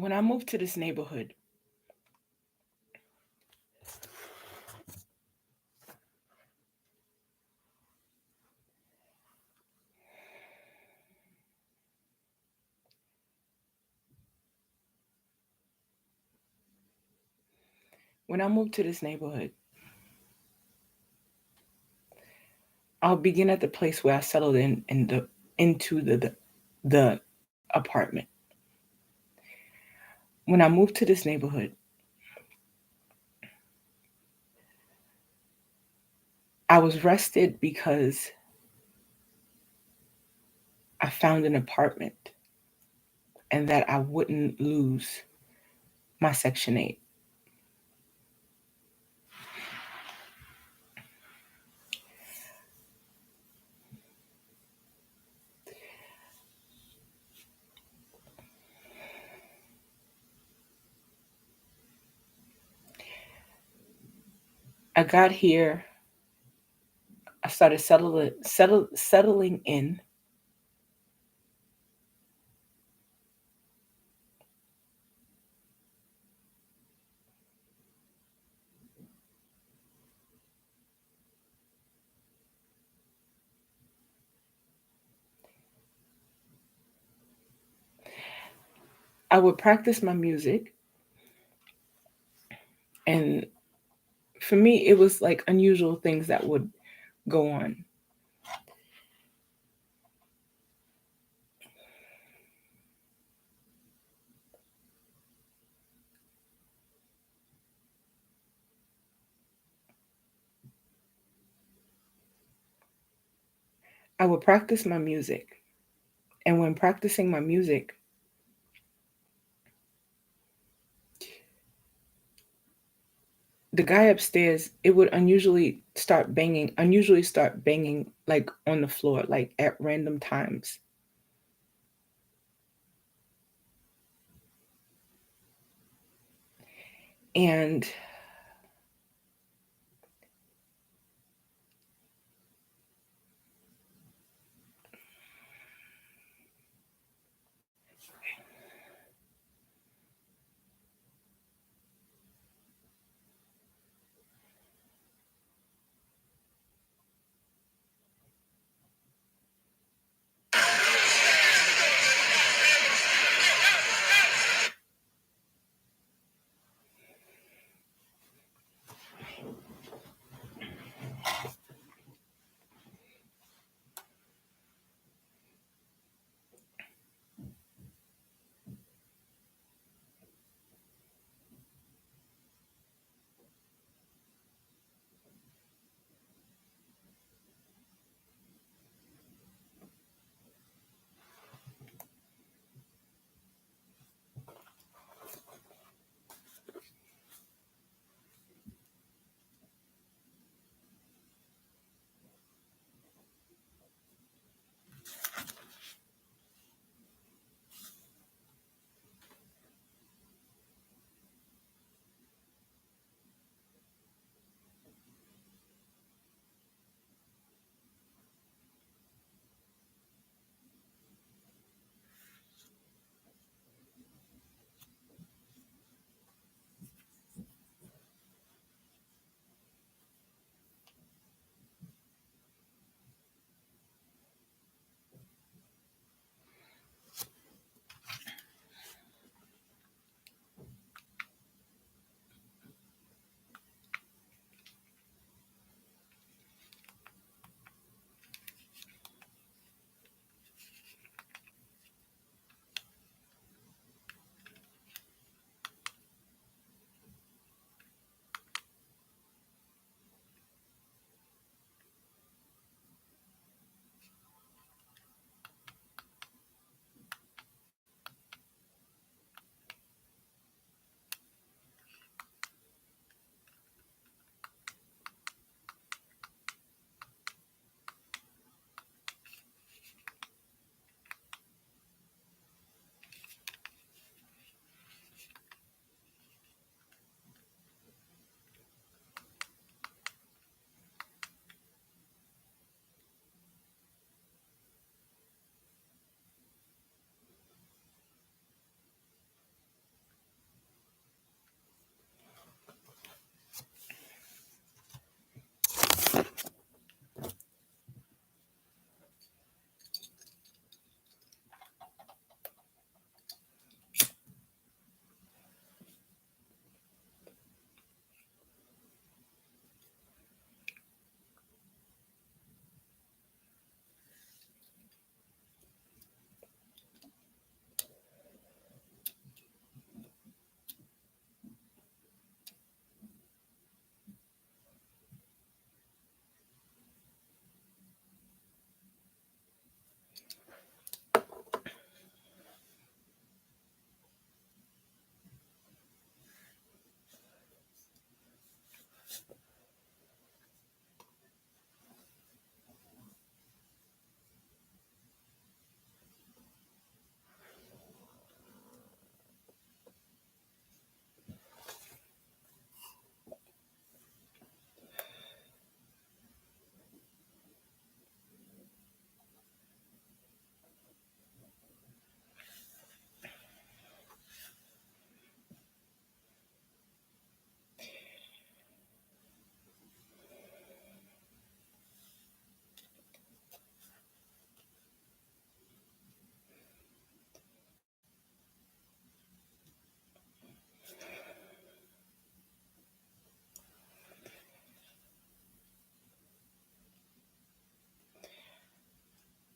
When I moved to this neighborhood, when I moved to this neighborhood, I'll begin at the place where I settled into the apartment. When I moved to this neighborhood, I was rested because I found an apartment and that I wouldn't lose my Section 8. I got here, I started settling in. I would practice my music, and for me, it was like unusual things that would go on. I would practice my music, and when practicing my music, the guy upstairs, it would unusually start banging like on the floor, like at random times. And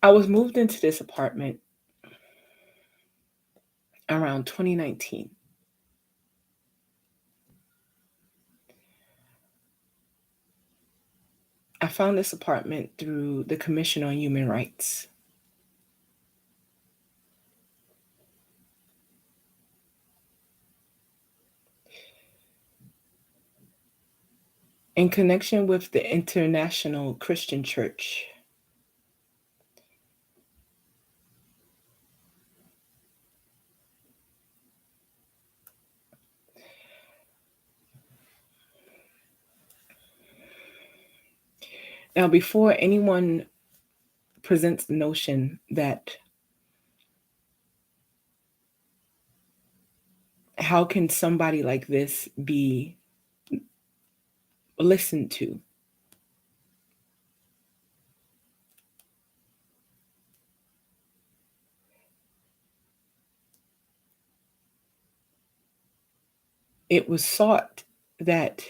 I was moved into this apartment around 2019. I found this apartment through the Commission on Human Rights. In connection with the International Christian Church. Now, before anyone presents the notion that how can somebody like this be listened to? It was sought that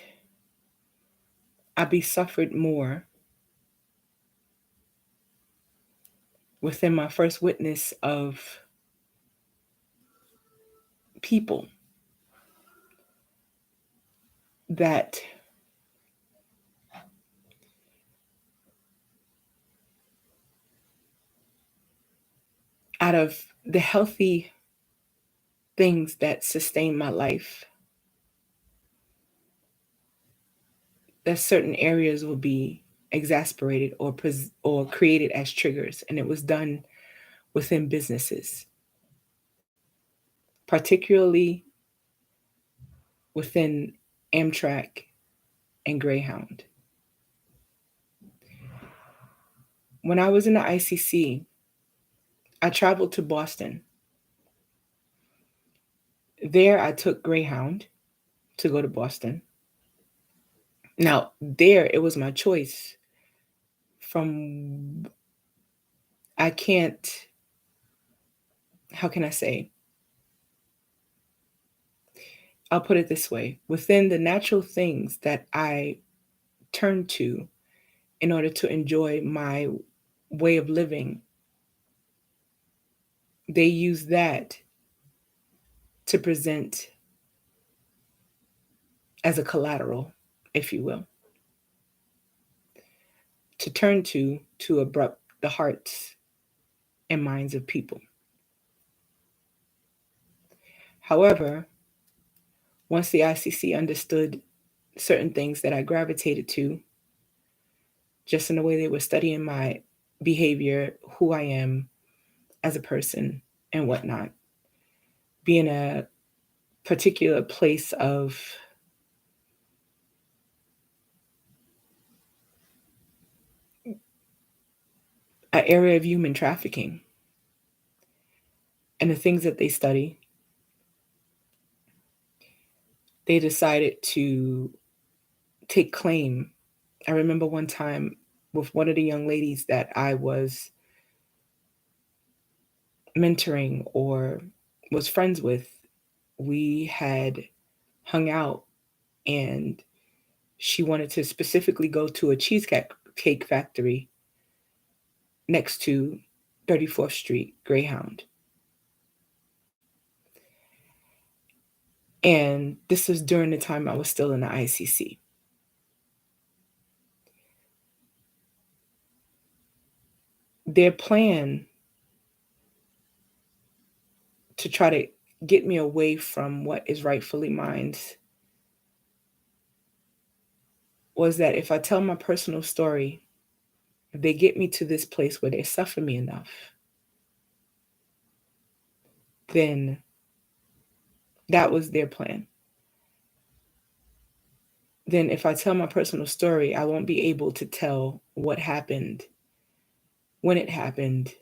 I be suffered more within my first witness of people that out of the healthy things that sustain my life, that certain areas will be exasperated or created as triggers, and it was done within businesses, particularly within Amtrak and Greyhound. When I was in the ICC, I traveled to Boston. There, I took Greyhound to go to Boston. Now, there, it was my choice from, I can't, how can I say? I'll put it this way. Within the natural things that I turn to in order to enjoy my way of living, they use that to present as a collateral, if you will, to turn to abrupt the hearts and minds of people. However, once the ICC understood certain things that I gravitated to, just in the way they were studying my behavior, who I am as a person, and whatnot, be in a particular place of an area of human trafficking and the things that they study, they decided to take claim. I remember one time with one of the young ladies that I was mentoring or was friends with, we had hung out and she wanted to specifically go to a cheesecake factory next to 34th Street Greyhound. And this was during the time I was still in the ICC. Their plan to try to get me away from what is rightfully mine was that if I tell my personal story, if they get me to this place where they suffer me enough, then that was their plan. Then if I tell my personal story, I won't be able to tell what happened, when it happened,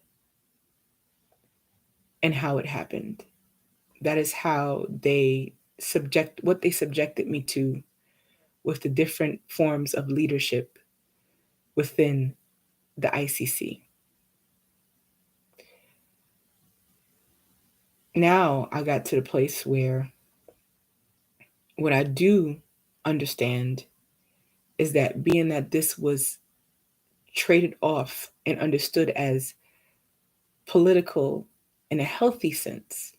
and how it happened. That is how what they subjected me to with the different forms of leadership within the ICC. Now I got to the place where what I do understand is that being that this was traded off and understood as political in a healthy sense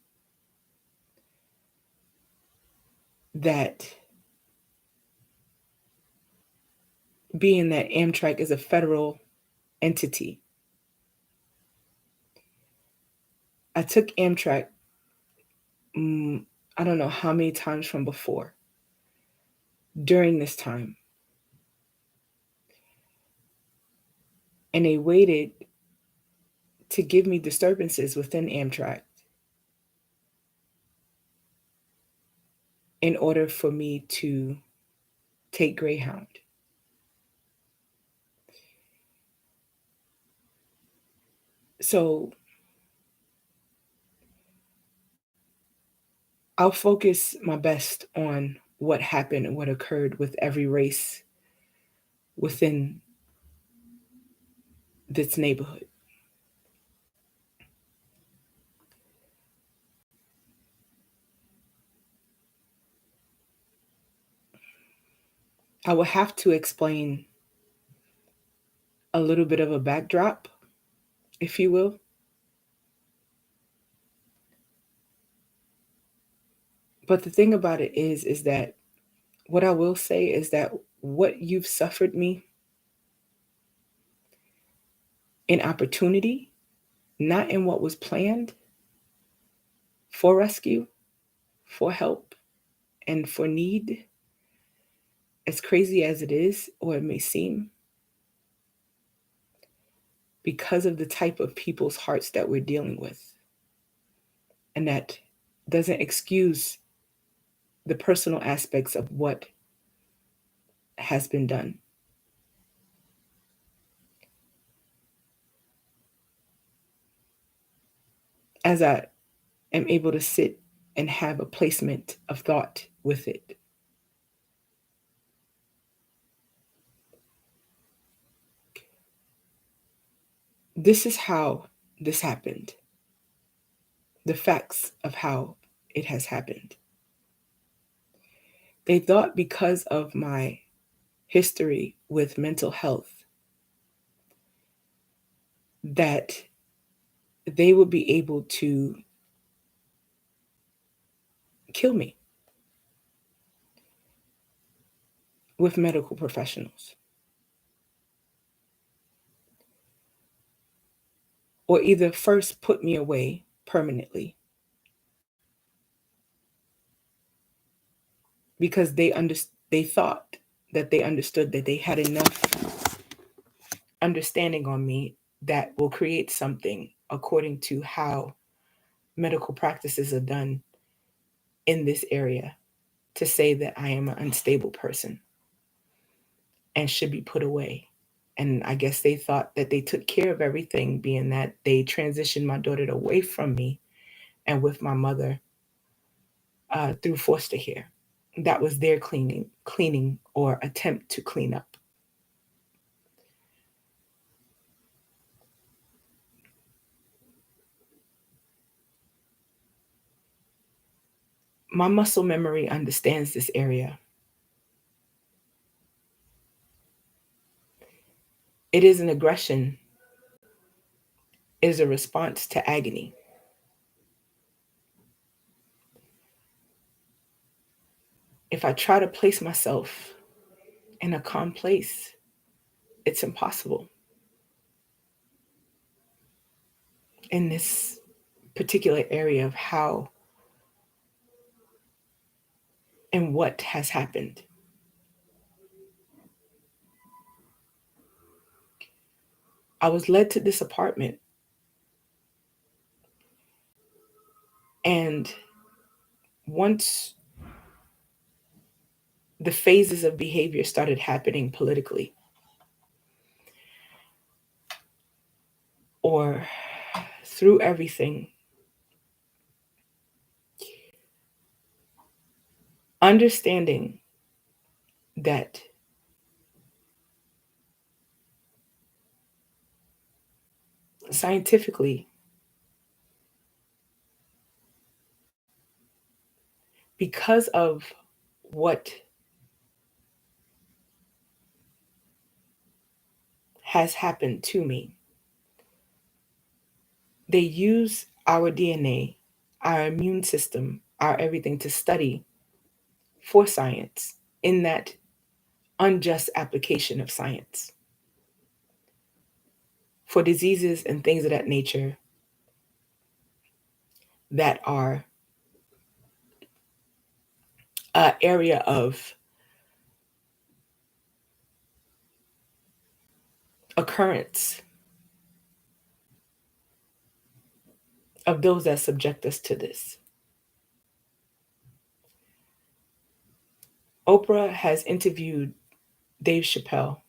that being that Amtrak is a federal entity, I took Amtrak, I don't know how many times from before, during this time. And they waited to give me disturbances within Amtrak in order for me to take Greyhound. So I'll focus my best on what happened and what occurred with every race within this neighborhood. I will have to explain a little bit of a backdrop, if you will. But the thing about it is that what I will say is that what you've suffered me in opportunity, not in what was planned for rescue, for help, and for need, as crazy as it is, or it may seem, because of the type of people's hearts that we're dealing with. And that doesn't excuse the personal aspects of what has been done. As I am able to sit and have a placement of thought with it. This is how this happened. The facts of how it has happened. They thought because of my history with mental health that they would be able to kill me with medical professionals, or either first put me away permanently because they thought that they understood that they had enough understanding on me that will create something according to how medical practices are done in this area to say that I am an unstable person and should be put away. And I guess they thought that they took care of everything, being that they transitioned my daughter away from me and with my mother through foster care. That was their cleaning or attempt to clean up. My muscle memory understands this area. It is an aggression, is a response to agony. If I try to place myself in a calm place, it's impossible in this particular area of how and what has happened. I was led to this apartment, and once the phases of behavior started happening politically or through everything, understanding that scientifically, because of what has happened to me, They use our DNA, our immune system, our everything to study for science in that unjust application of science for diseases and things of that nature that are an area of occurrence of those that subject us to this. Oprah has interviewed Dave Chappelle.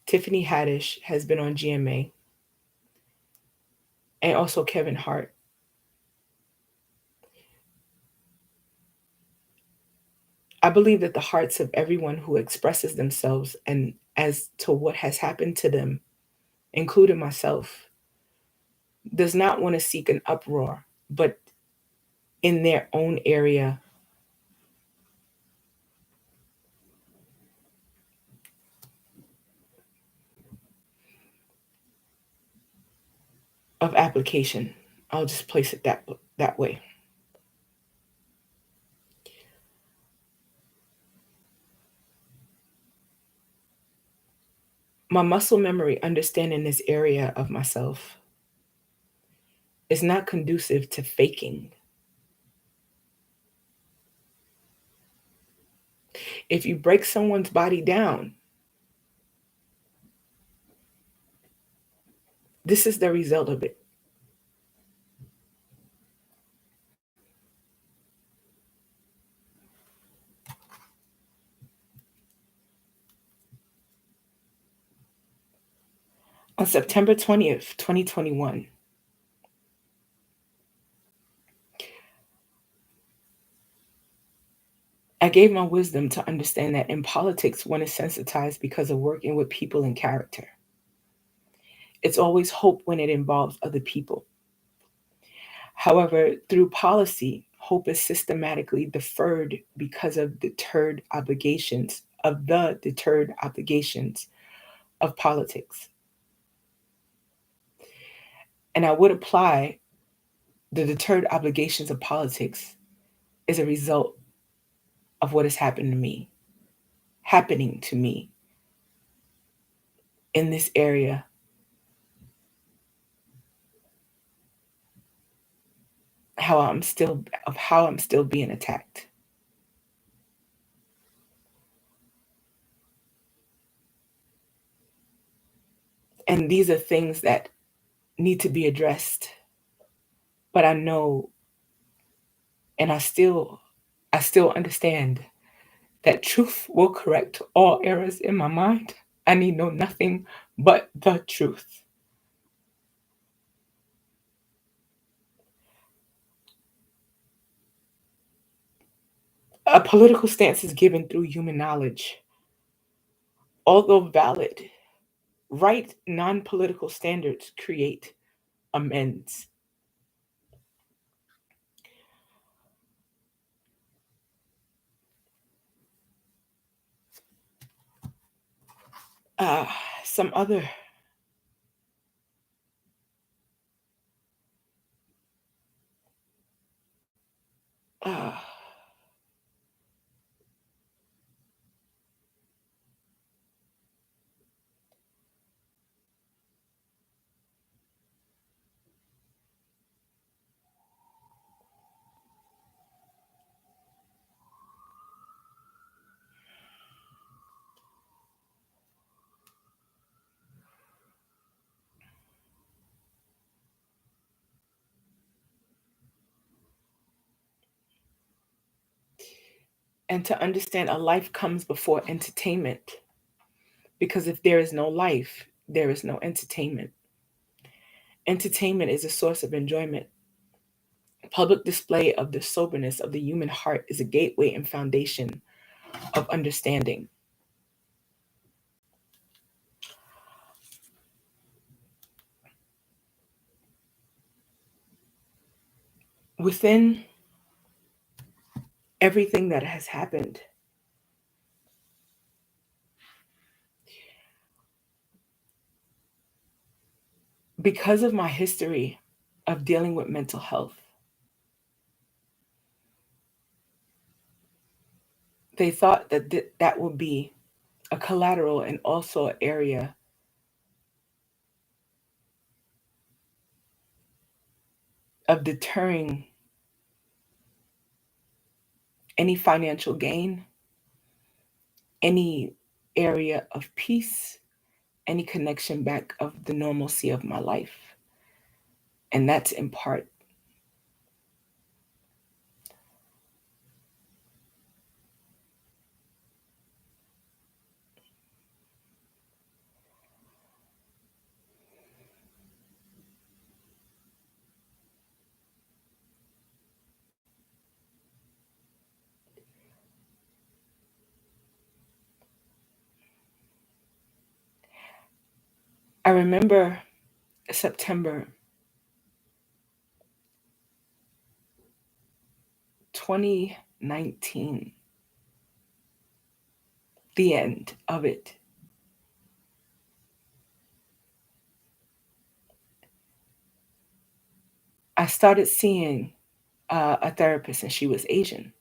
Tiffany Haddish has been on GMA, and also Kevin Hart. I believe that the hearts of everyone who expresses themselves and as to what has happened to them, including myself, does not want to seek an uproar, but in their own area of application. I'll just place it that way. My muscle memory understanding this area of myself is not conducive to faking. If you break someone's body down, this is the result of it. On September 20th, 2021, I gave my wisdom to understand that in politics, one is sensitized because of working with people and character. It's always hope when it involves other people. However, through policy, hope is systematically deferred because of the deterred obligations of politics. And I would apply the deterred obligations of politics as a result of what has happening to me in this area how I'm still being attacked. And these are things that need to be addressed. But I know and I still understand that truth will correct all errors in my mind. I need know nothing but the truth. A political stance is given through human knowledge. Although valid, right non political standards create amends. Uh, some other uh, and to understand a life comes before entertainment. Because if there is no life, there is no entertainment. Entertainment is a source of enjoyment. Public display of the soberness of the human heart is a gateway and foundation of understanding. Within everything that has happened, because of my history of dealing with mental health, they thought that that would be a collateral and also an area of deterring any financial gain, any area of peace, any connection back of the normalcy of my life. And that's in part. I remember September 2019, the end of it. I started seeing a therapist, and she was Asian.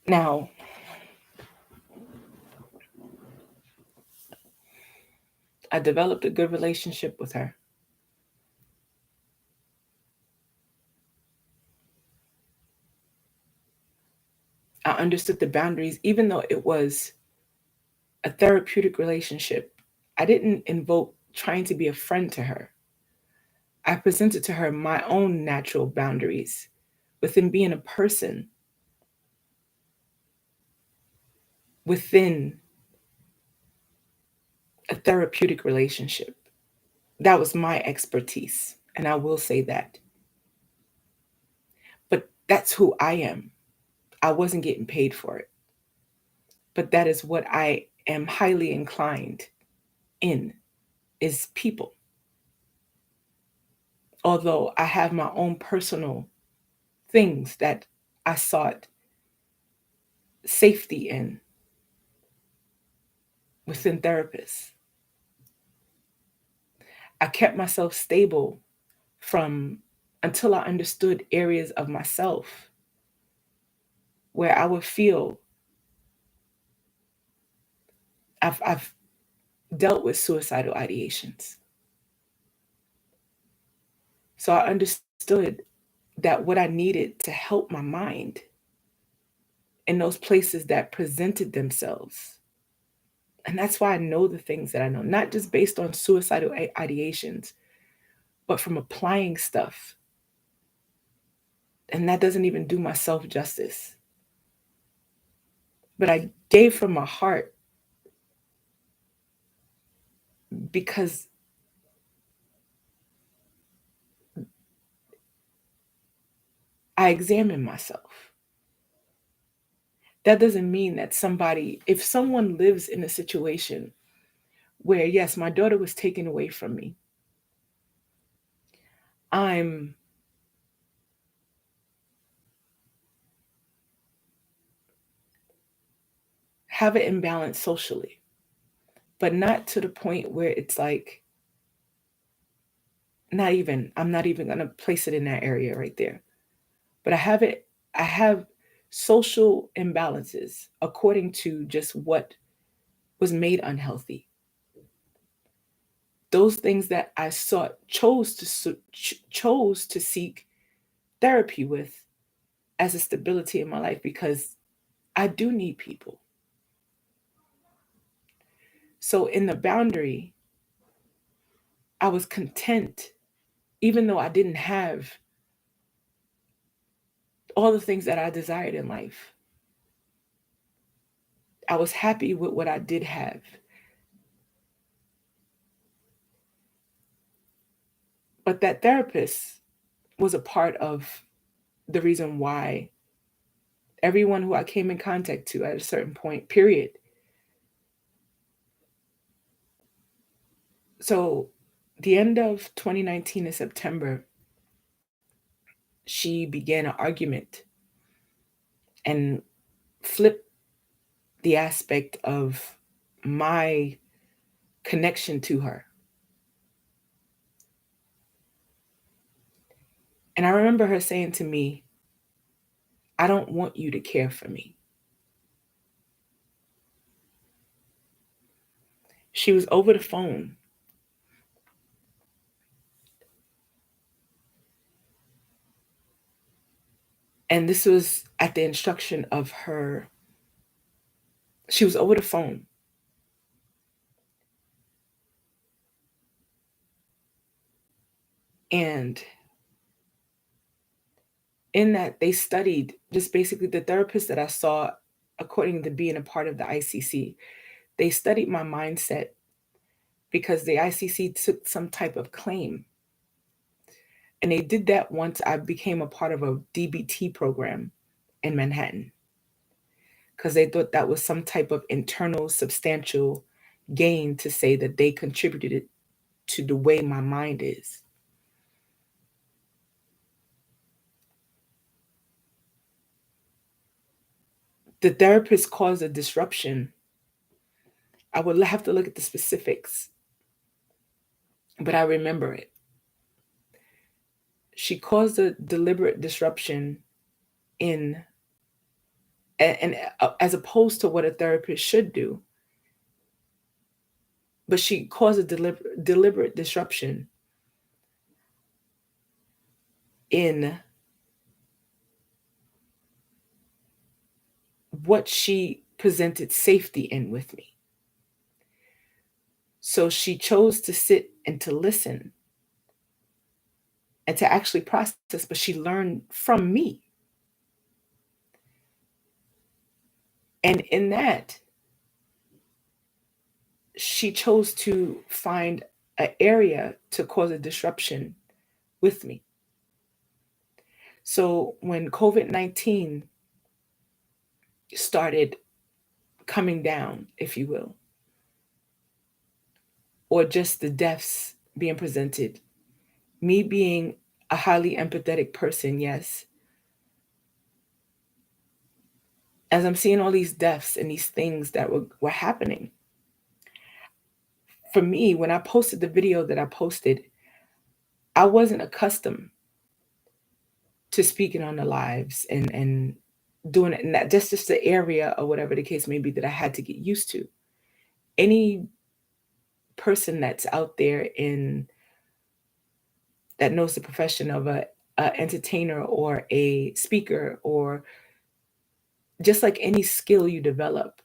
Now, I developed a good relationship with her. I understood the boundaries, even though it was a therapeutic relationship. I didn't invoke trying to be a friend to her. I presented to her my own natural boundaries within being a person within a therapeutic relationship. That was my expertise, and I will say that. But that's who I am. I wasn't getting paid for it, but that is what I am highly inclined in, is people. Although I have my own personal things that I sought safety in within therapists. I kept myself stable from until I understood areas of myself where I would feel I've dealt with suicidal ideations. So I understood that what I needed to help my mind in those places that presented themselves. And that's why I know the things that I know, not just based on suicidal ideations, but from applying stuff. And that doesn't even do myself justice. But I gave from my heart because I examine myself. That doesn't mean that if someone lives in a situation where, yes, my daughter was taken away from me, I'm have an imbalance socially, but not to the point where it's like, I'm not even going to place it in that area right there. But I have social imbalances according to just what was made unhealthy. Those things that I chose to seek therapy with as a stability in my life, because I do need people. So in the boundary, I was content, even though I didn't have all the things that I desired in life. I was happy with what I did have. But that therapist was a part of the reason why everyone who I came in contact to at a certain point, period. So the end of 2019 in September, she began an argument and flipped the aspect of my connection to her. And I remember her saying to me, I don't want you to care for me. She was over the phone. And this was at the instruction of her. She was over the phone. And in that, they studied just basically the therapist that I saw, according to being a part of the ICC. They studied my mindset because the ICC took some type of claim. And they did that once I became a part of a DBT program in Manhattan, because they thought that was some type of internal substantial gain to say that they contributed to the way my mind is. The therapist caused a disruption. I would have to look at the specifics, but I remember it. She caused a deliberate disruption in, and as opposed to what a therapist should do, but she caused a deliberate disruption in what she presented safety in with me. So she chose to sit and to listen and to actually process, but she learned from me. And in that, she chose to find an area to cause a disruption with me. So when COVID-19 started coming down, if you will, or just the deaths being presented, me being a highly empathetic person, yes, as I'm seeing all these deaths and these things that were happening, for me, when I posted the video that I posted, I wasn't accustomed to speaking on the lives and doing it. And that's just the area or whatever the case may be that I had to get used to. Any person that's out there in that knows the profession of a entertainer or a speaker, or just like any skill you develop,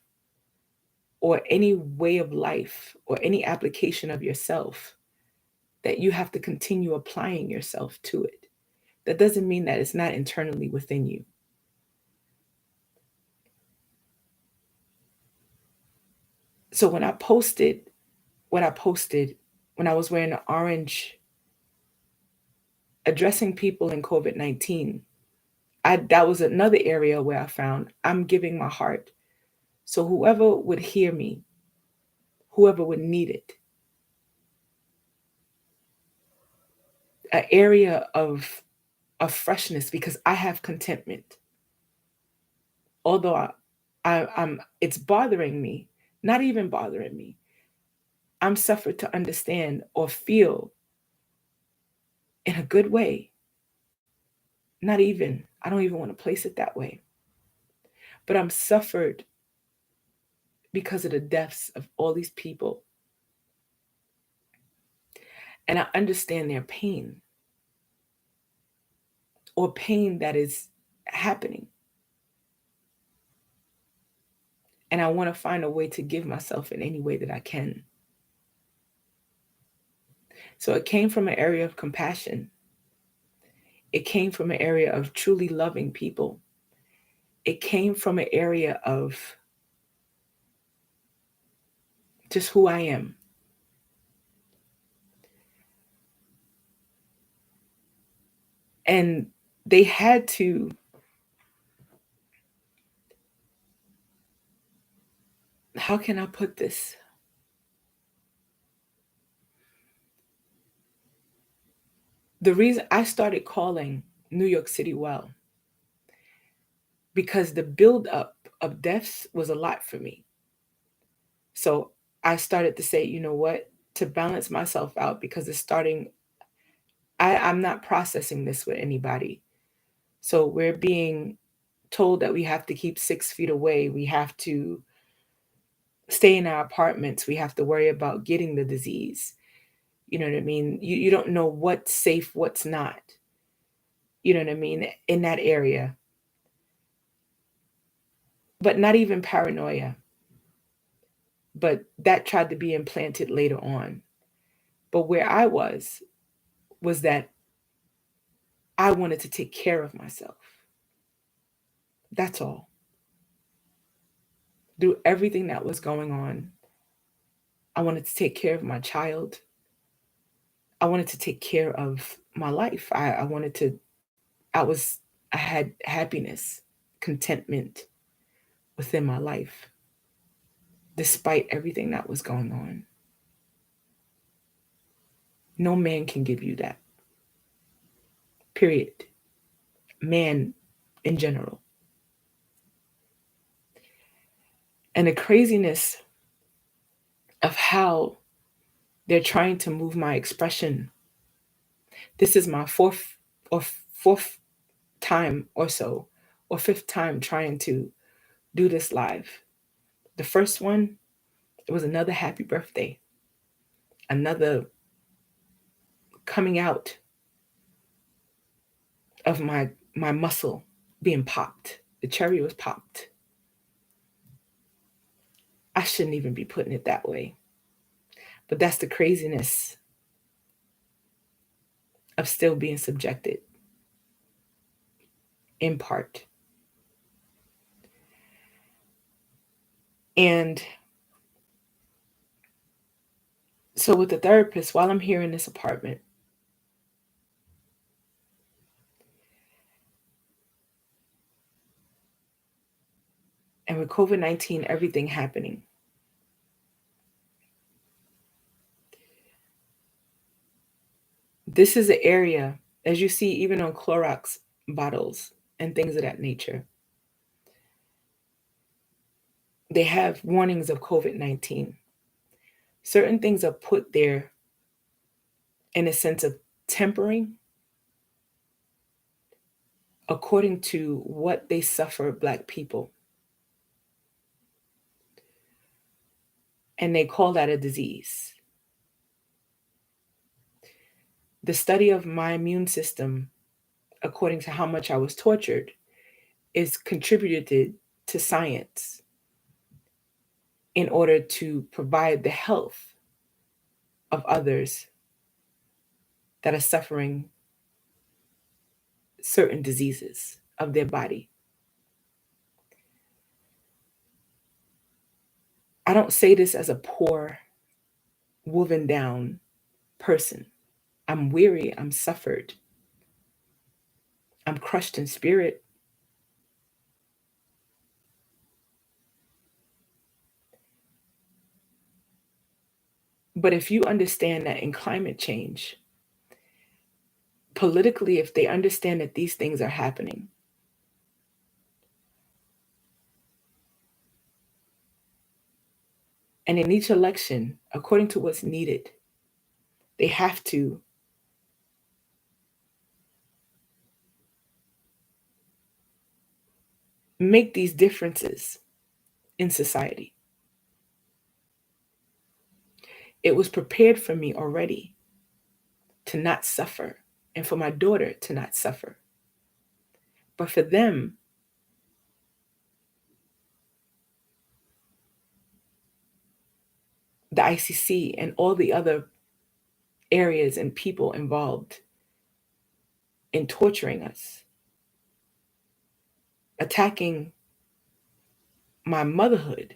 or any way of life, or any application of yourself, that you have to continue applying yourself to it. That doesn't mean that it's not internally within you. So when I posted what I posted, when I was wearing the orange, addressing people in COVID-19, that was another area where I found I'm giving my heart. So whoever would hear me, whoever would need it, an area of freshness, because I have contentment. Although I'm it's bothering me, not even bothering me. I'm suffered to understand or feel in a good way. Not even, I don't even want to place it that way. But I'm suffered because of the deaths of all these people. And I understand their pain, or pain that is happening. And I want to find a way to give myself in any way that I can. So it came from an area of compassion. It came from an area of truly loving people. It came from an area of just who I am. And they had to, how can I put this? The reason I started calling New York City well, because the buildup of deaths was a lot for me. So I started to say, you know what, to balance myself out because it's starting, I'm not processing this with anybody. So we're being told that we have to keep 6 feet away. We have to stay in our apartments. We have to worry about getting the disease. You know what I mean? You don't know what's safe, what's not. You know what I mean? In that area. But not even paranoia. But that tried to be implanted later on. But where I was that I wanted to take care of myself. That's all. Through everything that was going on, I wanted to take care of my child. I wanted to take care of my life. I wanted to, I was, I had happiness, contentment within my life, despite everything that was going on. No man can give you that, period. Man in general. And the craziness of how they're trying to move my expression. This is my fourth time or so, or fifth time trying to do this live. The first one, it was another happy birthday, another coming out of my muscle being popped. The cherry was popped. I shouldn't even be putting it that way. But that's the craziness of still being subjected in part. And so with the therapist, while I'm here in this apartment, and with COVID-19, everything happening, this is an area, as you see, even on Clorox bottles and things of that nature, they have warnings of COVID-19. Certain things are put there in a sense of tempering according to what they suffer, Black people. And they call that a disease. The study of my immune system, according to how much I was tortured, is contributed to science in order to provide the health of others that are suffering certain diseases of their body. I don't say this as a poor, woven down person. I'm weary, I'm suffered, I'm crushed in spirit. But if you understand that in climate change, politically, if they understand that these things are happening, and in each election, according to what's needed, they have to make these differences in society. It was prepared for me already to not suffer and for my daughter to not suffer. But for them, the ICC and all the other areas and people involved in torturing us, attacking my motherhood,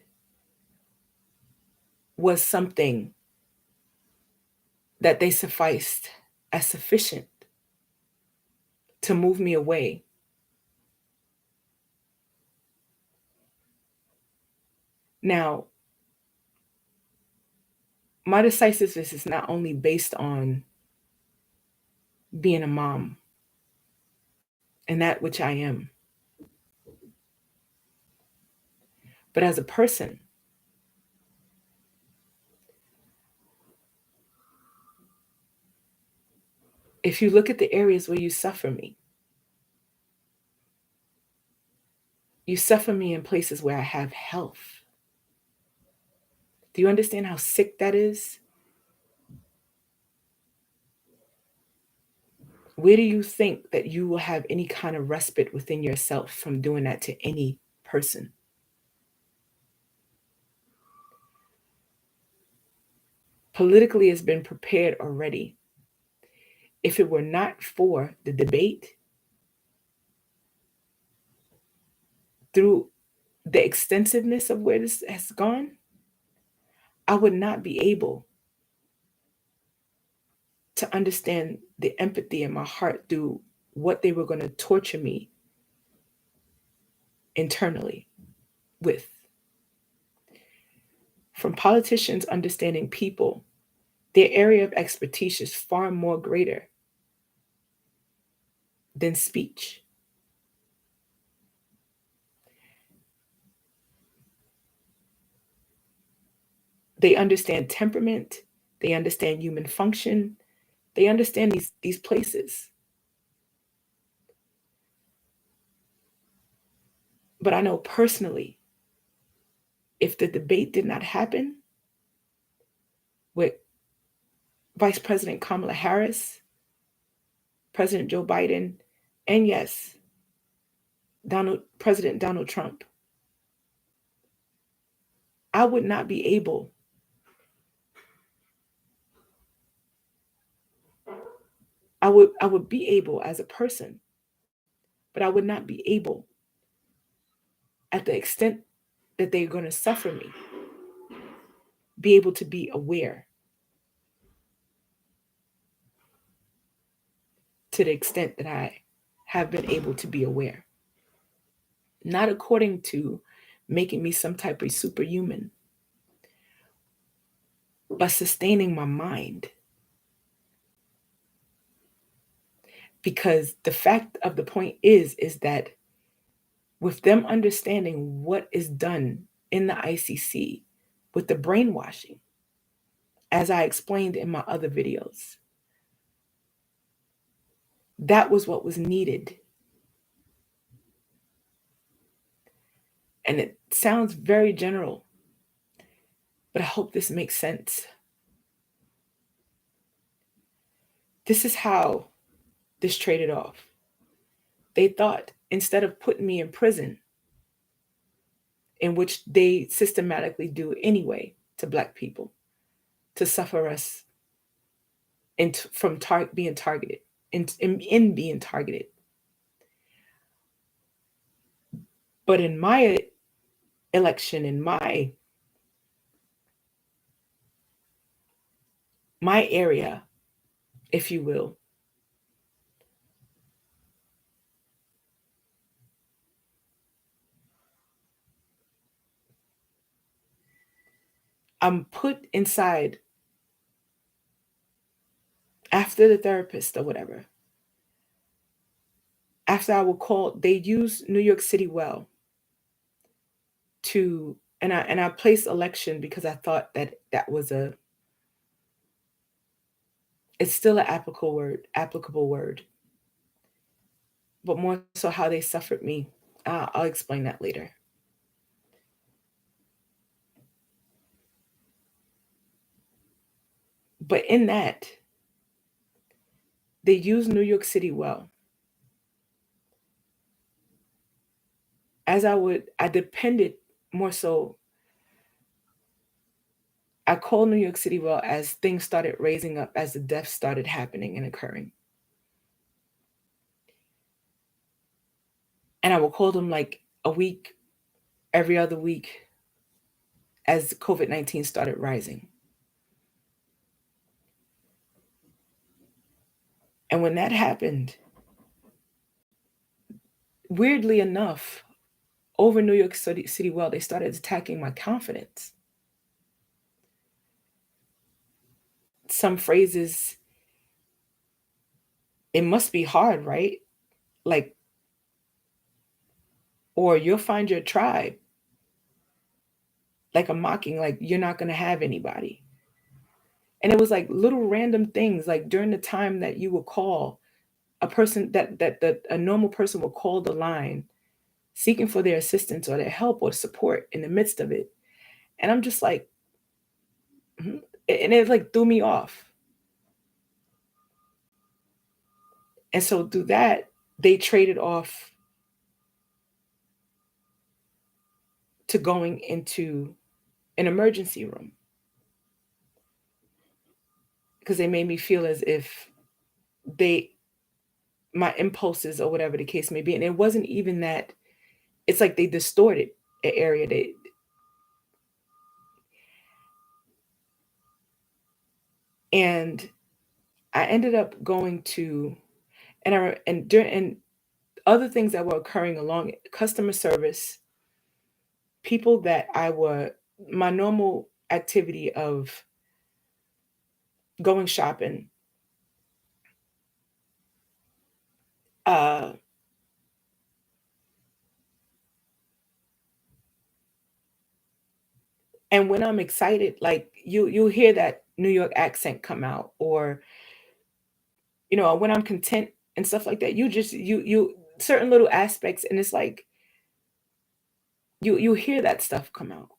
was something that they sufficed as sufficient to move me away. Now, my decisiveness is not only based on being a mom and that which I am, but as a person, If you look at the areas where you suffer me in places where I have health. Do you understand how sick that is? Where do you think that you will have any kind of respite within yourself from doing that to any person? Politically, it's been prepared already. If it were not for the debate, through the extensiveness of where this has gone, I would not be able to understand the empathy in my heart through what they were going to torture me internally with. From politicians understanding people, their area of expertise is far more greater than speech. They understand temperament, they understand human function, they understand these places. But I know personally, if the debate did not happen with Vice President Kamala Harris, President Joe Biden, and yes, President Donald Trump, I would not be able I would be able as a person, but I would not be able at the extent that they're going to suffer me, be able to be aware to the extent that I have been able to be aware. Not according to making me some type of superhuman, but sustaining my mind. Because the fact of the point is that with them understanding what is done in the ICC with the brainwashing, as I explained in my other videos, that was what was needed. And it sounds very general, but I hope this makes sense. This is how this traded off. They thought instead of putting me in prison, in which they systematically do anyway to Black people, to suffer us from being targeted, in being targeted. But in my election, in my area, if you will, I'm put inside after the therapist or whatever. After I will call, they use New York City Well to, and I placed election because I thought that was it's still an applicable word, but more so how they suffered me. I'll explain that later. But in that, they use New York City Well. As I depended more so, I called New York City Well as things started raising up, as the deaths started happening and occurring. And I would call them like a week, every other week, as COVID-19 started rising. And when that happened, weirdly enough, over New York City Well, they started attacking my confidence. Some phrases, it must be hard, right? Like, or you'll find your tribe. Like a mocking, like you're not going to have anybody. And it was like little random things, like during the time that you would call a person that a normal person will call the line seeking for their assistance or their help or support in the midst of it. And I'm just like, "Mhm." And it like threw me off. And so through that, they traded off to going into an emergency room because they made me feel as if they my impulses or whatever the case may be. And it wasn't even that, it's like they distorted an area that, and I ended up going to, and other things that were occurring along it, customer service, people that I were, my normal activity of going shopping, uh, and when I'm excited, like you'll hear that New York accent come out, or when I'm content and stuff like that, you certain little aspects, and it's like you hear that stuff come out,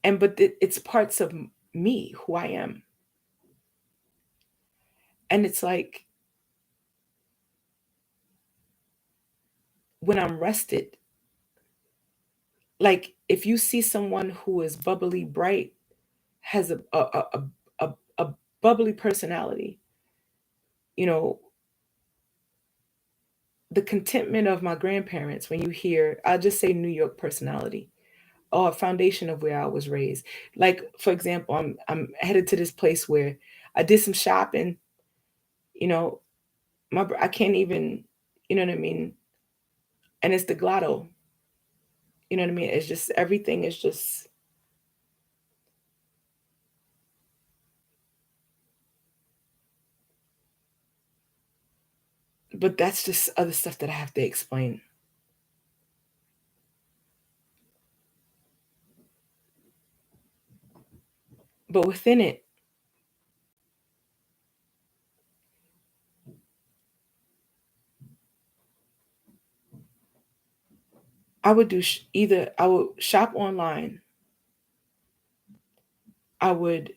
and but it's parts of me, who I am, and it's like when I'm rested, like if you see someone who is bubbly, bright, has a bubbly personality, you know, the contentment of my grandparents, when you hear, I'll just say New York personality, or a foundation of where I was raised. Like, for example, I'm headed to this place where I did some shopping, you know, I can't even, you know what I mean? And it's the grotto, you know what I mean? It's just everything is just, but that's just other stuff that I have to explain. But within it, I would do either I would shop online, I would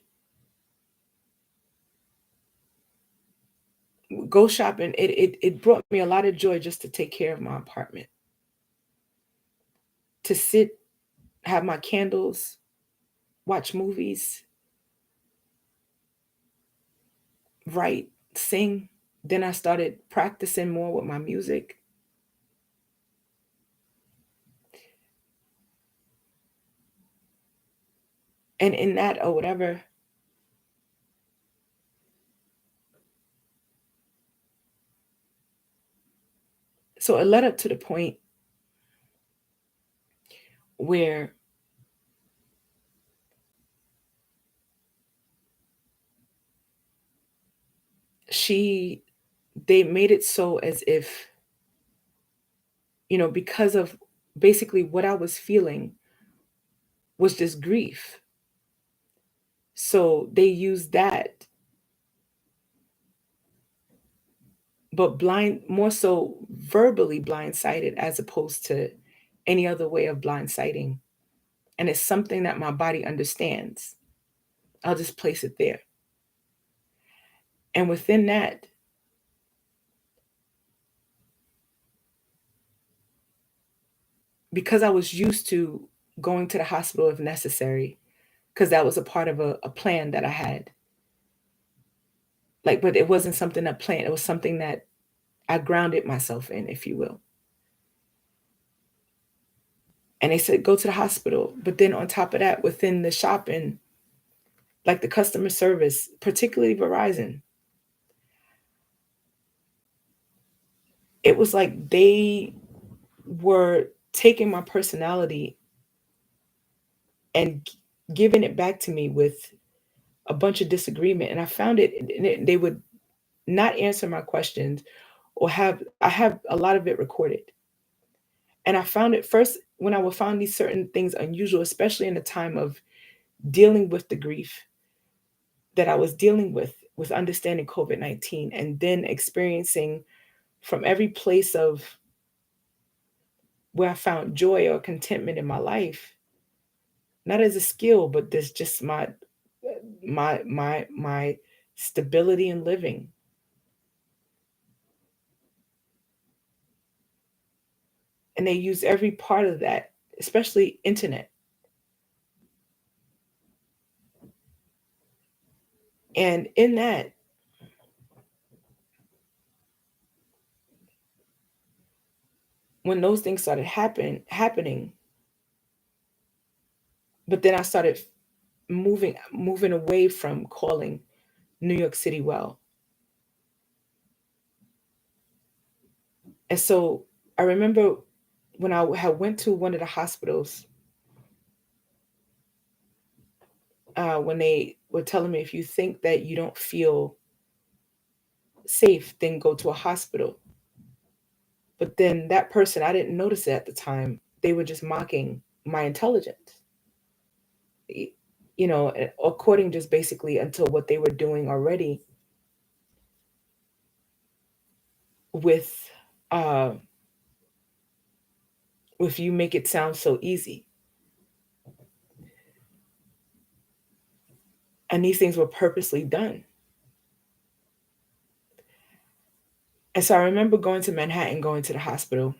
go shopping. It brought me a lot of joy just to take care of my apartment, to sit, have my candles, watch movies, write, sing. Then I started practicing more with my music. And in that or whatever, so it led up to the point where she they made it so as if, because of basically what I was feeling was just grief. So they used that, but more so verbally blindsided as opposed to any other way of blindsiding. And it's something that my body understands. I'll just place it there. And within that, because I was used to going to the hospital if necessary, because that was a part of a plan that I had. Like, but it wasn't something I planned. It was something that I grounded myself in, if you will. And they said, go to the hospital. But then on top of that, within the shopping, like the customer service, particularly Verizon, it was like they were taking my personality and giving it back to me with a bunch of disagreement. And I found they would not answer my questions, or I have a lot of it recorded. And I found it first when I would find these certain things unusual, especially in the time of dealing with the grief that I was dealing with understanding COVID-19, and then experiencing from every place of where I found joy or contentment in my life, not as a skill, but there's just my stability in living. And they use every part of that, especially internet. And in that, when those things started happening, but then I started moving away from calling New York City well. And so I remember when I had went to one of the hospitals, when they were telling me, if you think that you don't feel safe, then go to a hospital. But then that person, I didn't notice it at the time. They were just mocking my intelligence, y- according just basically until what they were doing already with uh with you make it sound so easy. And these things were purposely done. And so I remember going to Manhattan, going to the hospital,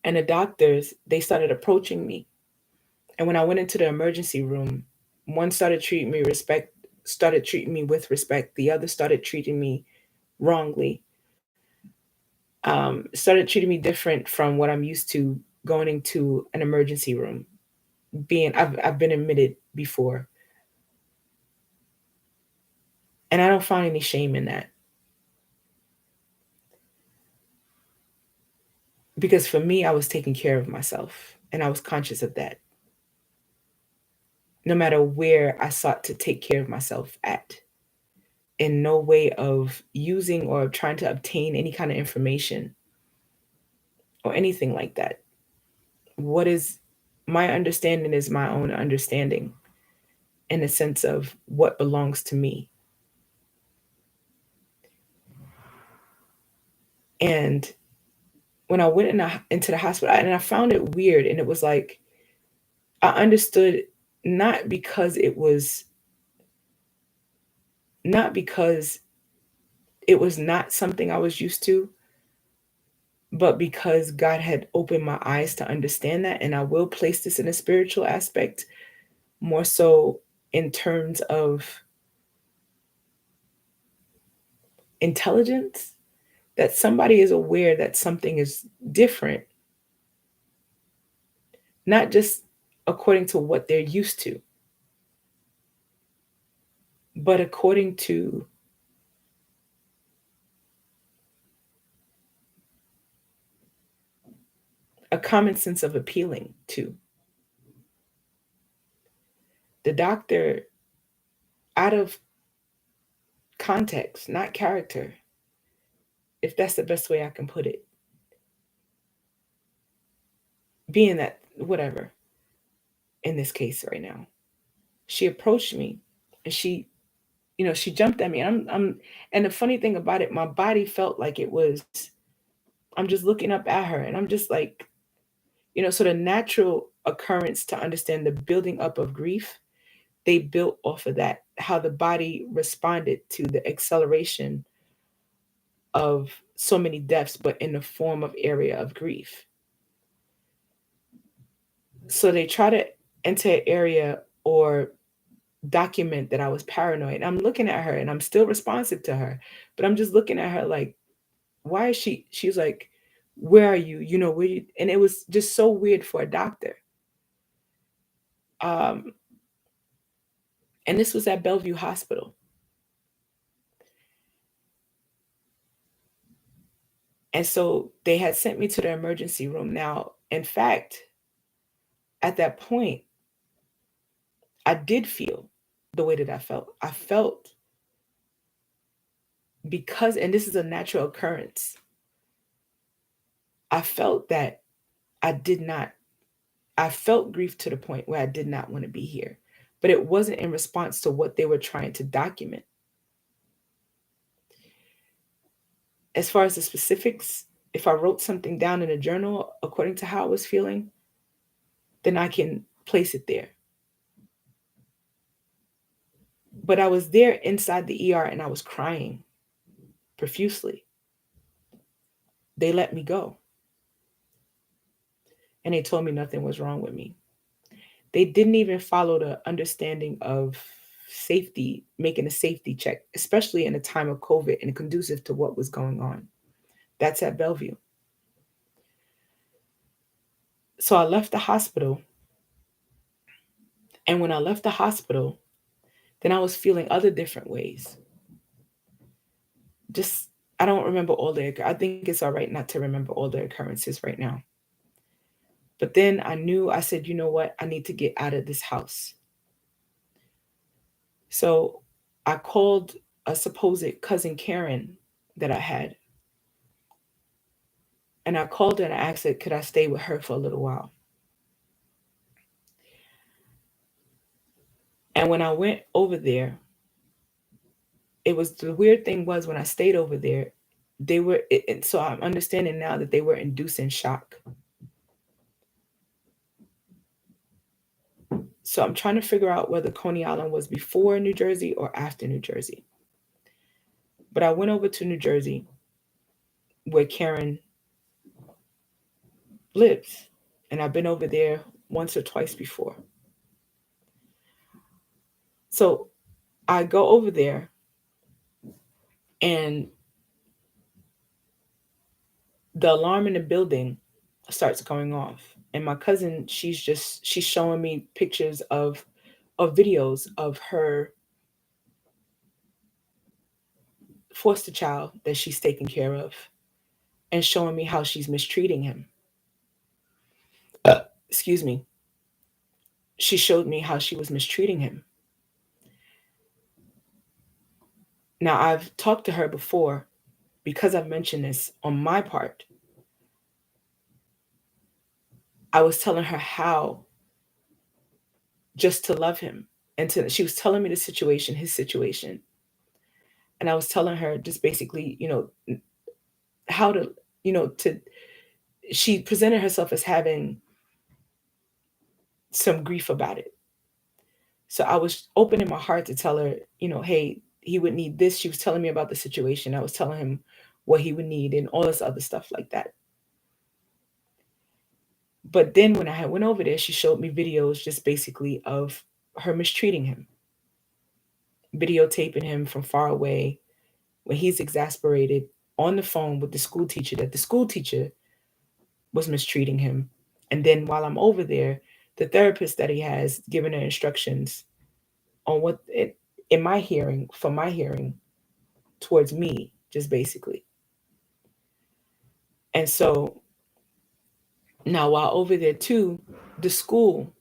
and the doctors, they started approaching me. And when I went into the emergency room, one started treating me with respect. The other started treating me wrongly. Started treating me different from what I'm used to going into an emergency room. I've been admitted before, and I don't find any shame in that, because for me, I was taking care of myself, and I was conscious of that. No matter where I sought to take care of myself at, in no way of using or trying to obtain any kind of information or anything like that. What is my understanding is my own understanding, in the sense of what belongs to me. And when I went into the hospital, and I found it weird, and it was like I understood, not because it was not because it was not something I was used to, but because God had opened my eyes to understand that. And I will place this in a spiritual aspect, more so in terms of intelligence, that somebody is aware that something is different, not just according to what they're used to, but according to a common sense of appealing to. The doctor, out of context, not character, if that's the best way I can put it, being that whatever in this case right now, she approached me, and she jumped at me. And the funny thing about it, my body felt like it was, I'm just looking up at her, and I'm just like, so the natural occurrence to understand the building up of grief, they built off of that, how the body responded to the acceleration of so many deaths, but in the form of area of grief. So they try to enter an area or document that I was paranoid. I'm looking at her, and I'm still responsive to her, but I'm just looking at her like, why is she's like, where are you? Where you, and it was just so weird for a doctor. Um, and this was at Bellevue Hospital. And so they had sent me to the emergency room. Now, in fact, at that point, I did feel the way that I felt. I felt, because, and this is a natural occurrence, I felt that I did not I felt grief to the point where I did not want to be here, but it wasn't in response to what they were trying to document. As far as the specifics, if I wrote something down in a journal according to how I was feeling, then I can place it there. But I was there inside the ER and I was crying profusely. They let me go. And they told me nothing was wrong with me. They didn't even follow the understanding of safety, making a safety check, especially in a time of COVID and conducive to what was going on. That's at Bellevue. So I left the hospital. And when I left the hospital, then I was feeling other different ways. Just, I don't remember all I think it's all right not to remember all the occurrences right now. But then I said, you know what? I need to get out of this house. So I called a supposed cousin Karen that I had. And I called her and I asked her, could I stay with her for a little while? And when I went over there, the weird thing was when I stayed over there, so I'm understanding now that they were inducing shock. So I'm trying to figure out whether Coney Island was before New Jersey or after New Jersey. But I went over to New Jersey where Karen lives. And I've been over there once or twice before. So I go over there and the alarm in the building starts going off. And my cousin, she's showing me pictures of videos of her foster child that she's taking care of and showing me how she's mistreating him. Excuse me. She showed me how she was mistreating him. Now, I've talked to her before because I've mentioned this on my part. I was telling her how just to love him. She was telling me the situation, his situation. And I was telling her just basically, how to, she presented herself as having some grief about it. So I was opening my heart to tell her, hey, he would need this. She was telling me about the situation. I was telling him what he would need and all this other stuff like that. But then when I went over there, she showed me videos just basically of her mistreating him, videotaping him from far away when he's exasperated on the phone with the school teacher, that the school teacher was mistreating him. And then while I'm over there, the therapist that he has given her instructions on in my hearing, for my hearing towards me, just basically. And so now while over there too, the school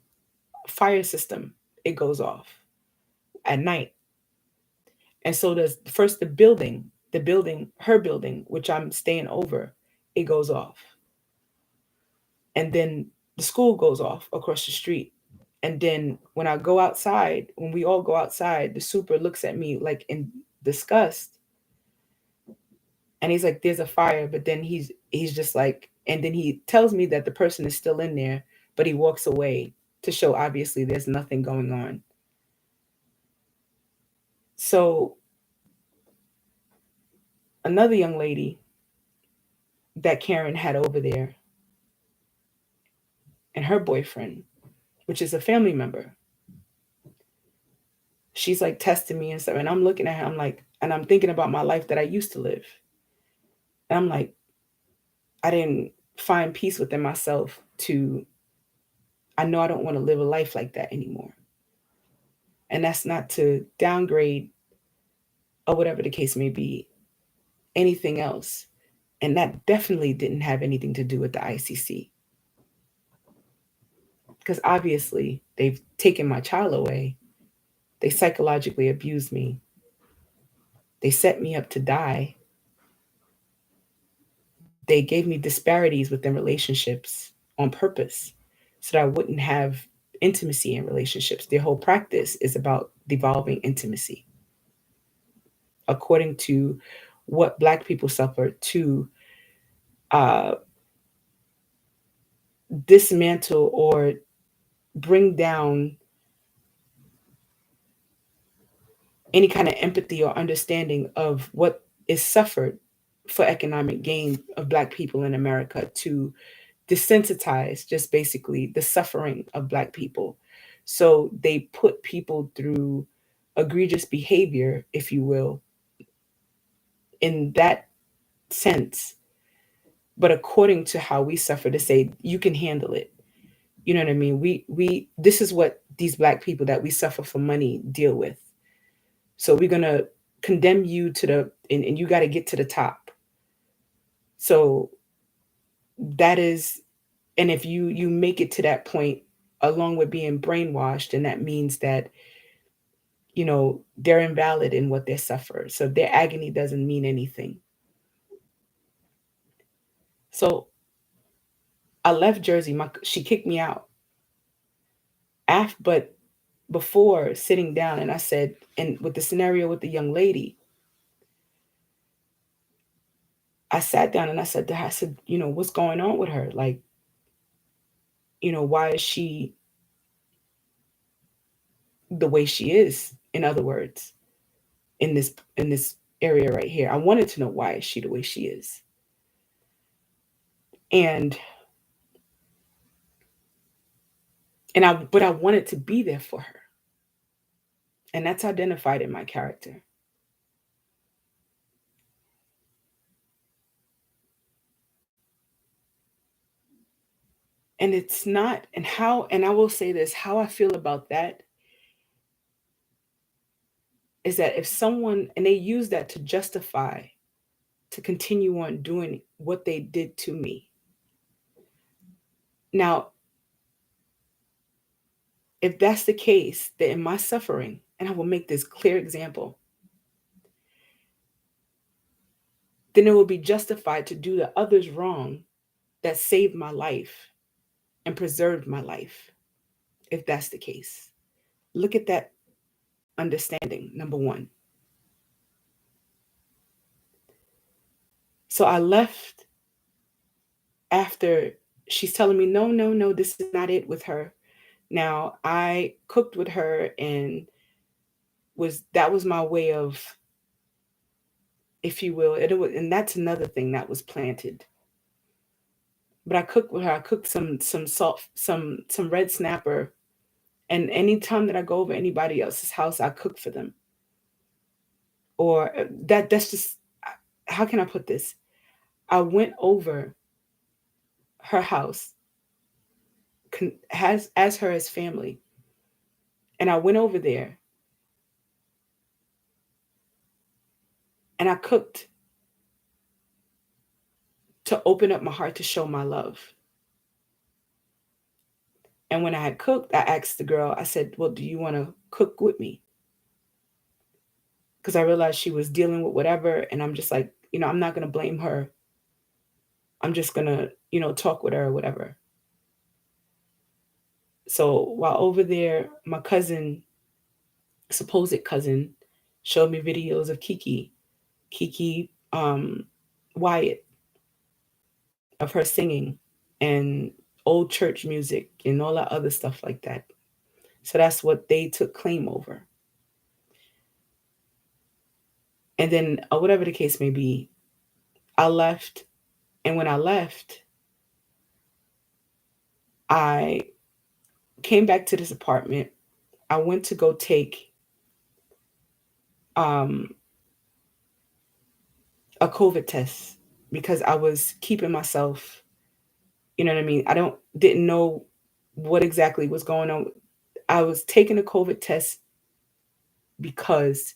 fire system, it goes off at night. And so does first her building, which I'm staying over, it goes off. And then the school goes off across the street. And then when we all go outside, the super looks at me like in disgust. And he's like, there's a fire. But then he's just like, and then he tells me that the person is still in there, but he walks away to show obviously there's nothing going on. So another young lady that Karen had over there and her boyfriend, which is a family member, she's like testing me and stuff. And I'm looking at her, I'm like, and I'm thinking about my life that I used to live. And I'm like, I didn't find peace within myself I know I don't want to live a life like that anymore. And that's not to downgrade or whatever the case may be, anything else. And that definitely didn't have anything to do with the ICC. Because obviously they've taken my child away. They psychologically abused me. They set me up to die. They gave me disparities within relationships on purpose so that I wouldn't have intimacy in relationships. Their whole practice is about devolving intimacy according to what Black people suffer to uh, dismantle or bring down any kind of empathy or understanding of what is suffered for economic gain of Black people in America, to desensitize just basically the suffering of Black people. So they put people through egregious behavior, if you will, in that sense, but according to how we suffer, to say you can handle it. You know what I mean? We this is what these Black people that we suffer for money deal with. So we're gonna condemn you to the and you got to get to the top. So that is, and if you make it to that point along with being brainwashed, and that means that they're invalid in what they suffer. So their agony doesn't mean anything. So I left Jersey. She kicked me out. But before sitting down, and I said, and with the scenario with the young lady, I sat down and I said to her, I said, what's going on with her? Like, why is she the way she is? In other words, in this area right here, I wanted to know, why is she the way she is? And but I wanted to be there for her. And that's identified in my character. And it's not, and I will say this, how I feel about that is that if someone, and they use that to justify, to continue on doing what they did to me. Now, if that's the case, that in my suffering, and I will make this clear example, then it will be justified to do the others wrong that saved my life and preserved my life, if that's the case. Look at that understanding, number one. So I left after she's telling me, no, no, no, this is not it with her. Now, I cooked with her, and that was my way of, if you will, and that's another thing that was planted. But I cooked with her. I cooked some salt, some red snapper, and anytime that I go over anybody else's house, I cook for them. Or that's just, how can I put this? I went over her house, has as her as family, and I went over there and I cooked to open up my heart to show my love. And when I had cooked, I asked the girl, I said, well, do you want to cook with me? Because I realized she was dealing with whatever. And I'm just like, I'm not going to blame her. I'm just going to, talk with her or whatever. So while over there, my cousin, supposed cousin, showed me videos of Kiki Wyatt, of her singing and old church music and all that other stuff like that. So that's what they took claim over. And then, whatever the case may be, I left. And when I left, I came back to this apartment. I went to go take um, a COVID test because I was keeping myself, you know what I mean? Didn't know what exactly was going on. I was taking a COVID test because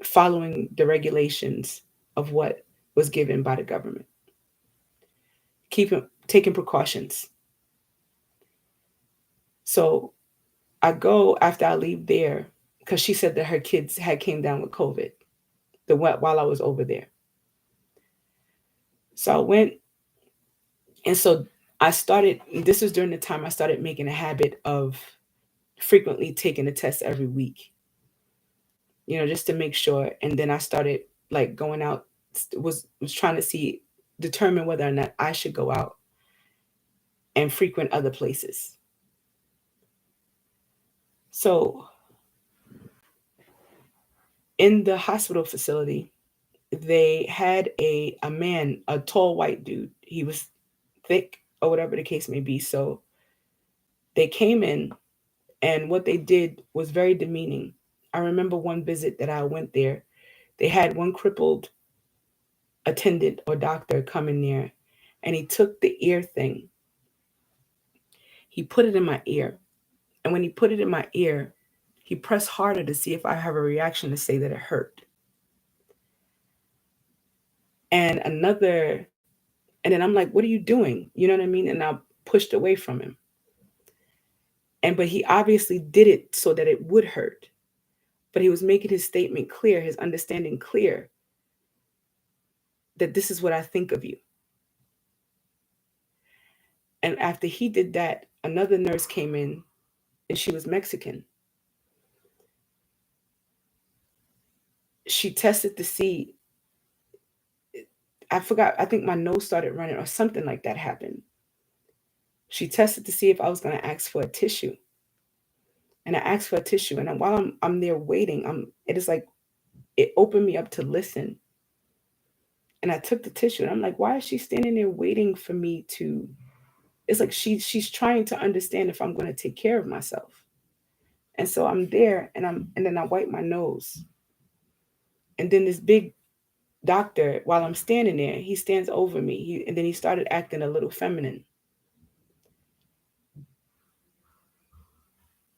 following the regulations of what was given by the government, taking precautions. So I go after I leave there because she said that her kids had came down with COVID while I was over there. So I went, and so this was during the time I started making a habit of frequently taking a test every week, just to make sure. And then I started like going out, was trying to determine whether or not I should go out and frequent other places. So in the hospital facility, they had a man, a tall white dude. He was thick or whatever the case may be. So they came in, and what they did was very demeaning. I remember one visit that I went there. They had one crippled attendant or doctor come in there, and he took the ear thing. He put it in my ear. And when he put it in my ear, he pressed harder to see if I have a reaction to say that it hurt. And and then I'm like, what are you doing? You know what I mean? And I pushed away from him. But he obviously did it so that it would hurt. But he was making his statement clear, his understanding clear, that this is what I think of you. And after he did that, another nurse came in, and she was Mexican. She tested to see, I forgot, I think my nose started running or something like that happened. She tested to see if I was going to ask for a tissue. And I asked for a tissue. And while I'm there waiting, it is like it opened me up to listen. And I took the tissue, and I'm like, why is she standing there waiting for me to? It's like she's trying to understand if I'm going to take care of myself. And so I'm there, and then I wipe my nose. And then this big doctor, while I'm standing there, he stands over me. And then he started acting a little feminine,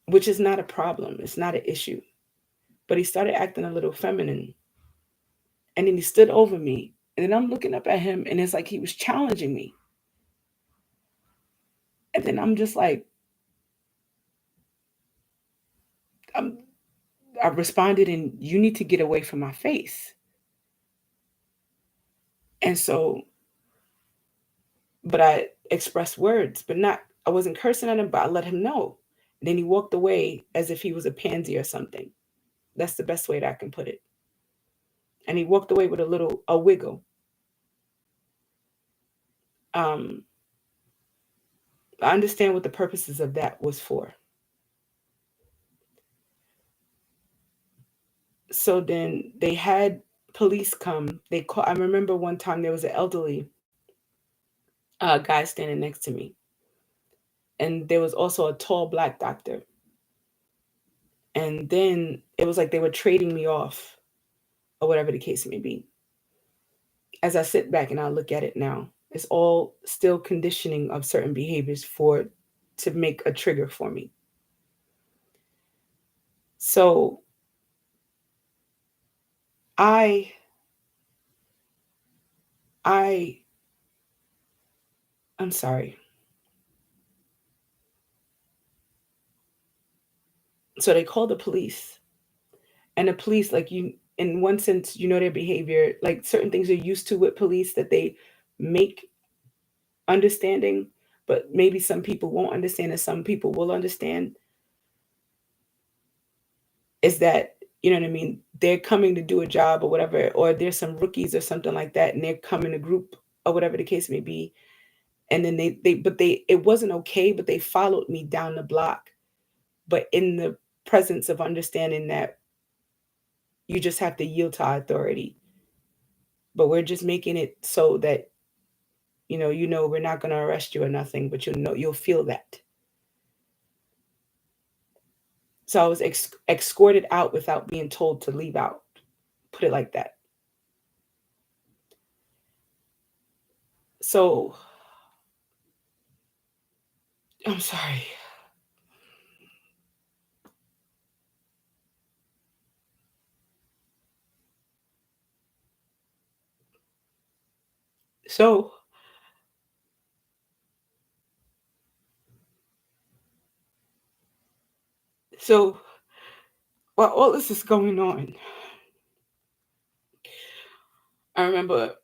which is not a problem. It's not an issue. But he started acting a little feminine. And then he stood over me. And then I'm looking up at him, and it's like he was challenging me. And then I'm just like, I'm, I responded, and you need to get away from my face. And so, but I expressed words, but not, I wasn't cursing at him, but I let him know. And then he walked away as if he was a pansy or something. That's the best way that I can put it. And he walked away with a wiggle. Um, I understand what the purposes of that was for. So then they had police come. I remember one time there was an elderly guy standing next to me, and there was also a tall black doctor. And then it was like they were trading me off, or whatever the case may be. As I sit back and I look at it now, it's all still conditioning of certain behaviors to make a trigger for me. So I I I'm sorry. So they called the police, and the police, like, you, in one sense, their behavior, like certain things you're used to with police that they make understanding, but maybe some people won't understand and some people will understand, is that, you know what I mean, they're coming to do a job or whatever, or there's some rookies or something like that, and they're coming to group or whatever the case may be. And then it wasn't okay, but they followed me down the block, but in the presence of understanding that you just have to yield to our authority. But we're just making it so that, we're not going to arrest you or nothing, but you'll feel that. So I was escorted out without being told to leave out. Put it like that. So I'm sorry. So so while all this is going on, I remember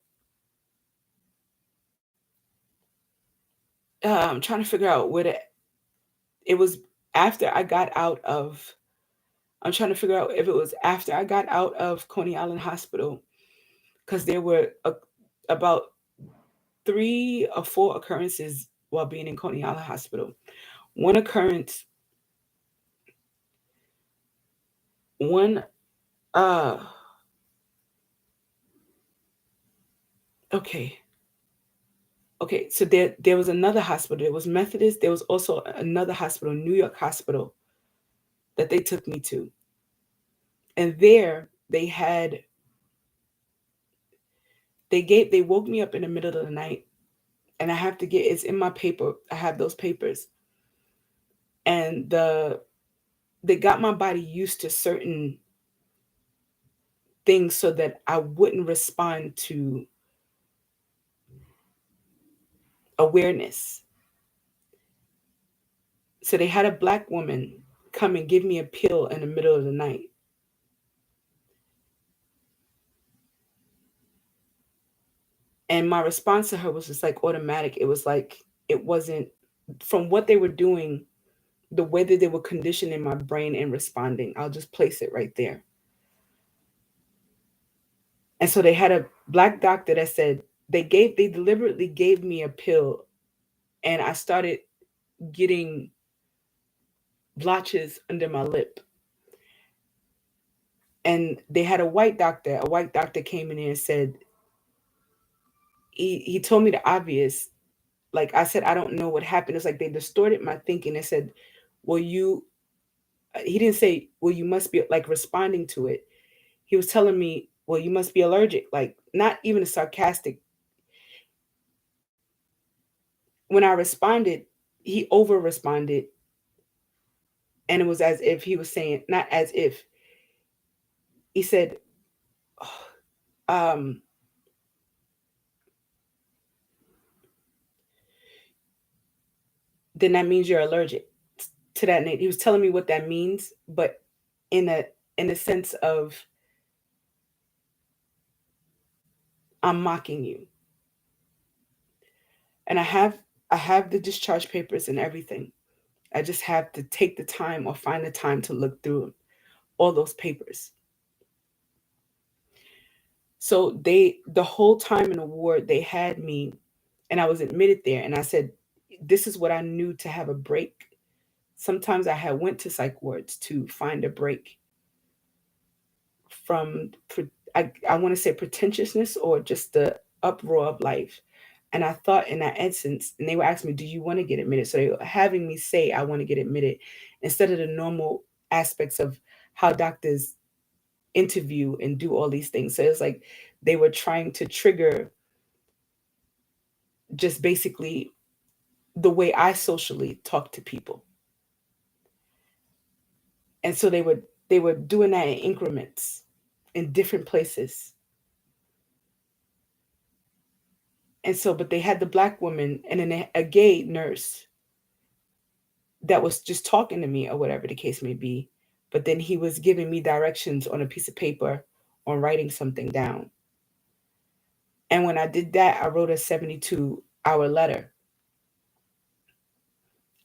I'm trying to figure out what it was after I got out of. I'm trying to figure out if it was after I got out of Coney Island Hospital, because there were about 3 or 4 occurrences while being in Coney Island Hospital. One occurrence, one, uh, okay, okay. So there was another hospital. There was Methodist. There was also another hospital, New York Hospital, that they took me to, and there they woke me up in the middle of the night, and I have to get it's in my paper. I have those papers, and they got my body used to certain things so that I wouldn't respond to awareness. So they had a black woman come and give me a pill in the middle of the night. And my response to her was just like automatic. It was like, it wasn't from what they were doing, the way that they were conditioning my brain and responding. I'll just place it right there. And so they had a black doctor that said they deliberately gave me a pill, and I started getting blotches under my lip. And they had a white doctor came in there and said, he told me the obvious. Like I said, I don't know what happened. It's like they distorted my thinking and said, well, he didn't say, well, you must be like responding to it. He was telling me, well, you must be allergic. Like, not even a sarcastic. When I responded, he over responded. And it was as if he was saying, not as if, he said, oh, then that means you're allergic to that name. He was telling me what that means, but in a sense of, I'm mocking you. And I have the discharge papers and everything. I just have to take the time or find the time to look through all those papers. So the whole time in the ward, they had me, and I was admitted there, and I said, this is what I knew to have a break. Sometimes I had went to psych wards to find a break from, I want to say pretentiousness or just the uproar of life. And I thought in that instance, and they were asking me, do you want to get admitted? So they were having me say, I want to get admitted, instead of the normal aspects of how doctors interview and do all these things. So it's like they were trying to trigger just basically the way I socially talk to people. And so they were doing that in increments in different places. And so, but they had the black woman and then a gay nurse that was just talking to me or whatever the case may be. But then he was giving me directions on a piece of paper on writing something down. And when I did that, I wrote a 72-hour letter,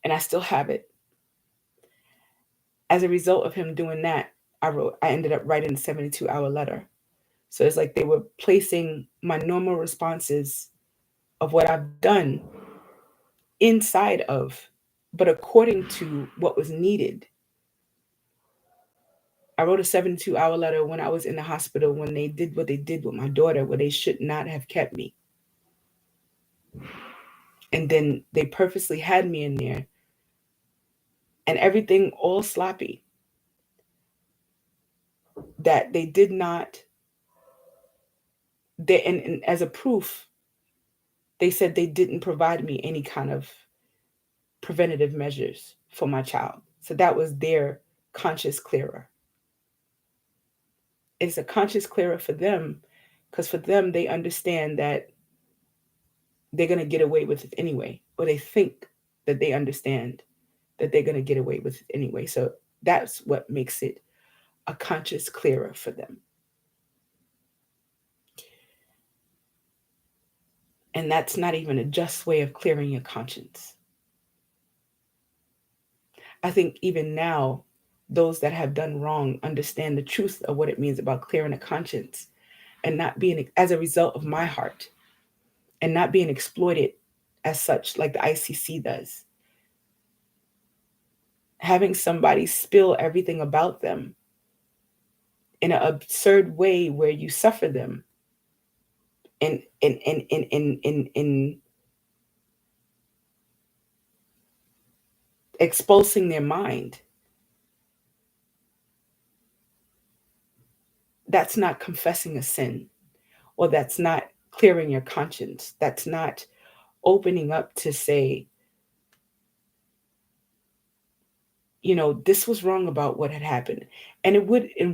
and I still have it. As a result of him doing that, I ended up writing a 72-hour letter. So it's like they were placing my normal responses of what I've done inside of, but according to what was needed. I wrote a 72-hour letter when I was in the hospital, when they did what they did with my daughter, where they should not have kept me. And then they purposely had me in there, and everything all sloppy. That they did not, and as a proof, they said they didn't provide me any kind of preventative measures for my child. So that was their conscious clearer. It's a conscious clearer for them, because for them, they understand that they're going to get away with it anyway, or they think that they understand that they're going to get away with it anyway. So that's what makes it a conscious clearer for them. And that's not even a just way of clearing your conscience. I think even now, those that have done wrong understand the truth of what it means about clearing a conscience and not being, as a result of my heart, and not being exploited as such, like the ICC does. Having somebody spill everything about them in an absurd way where you suffer them in exposing their mind. That's not confessing a sin, or that's not clearing your conscience. That's not opening up to say, this was wrong about what had happened. And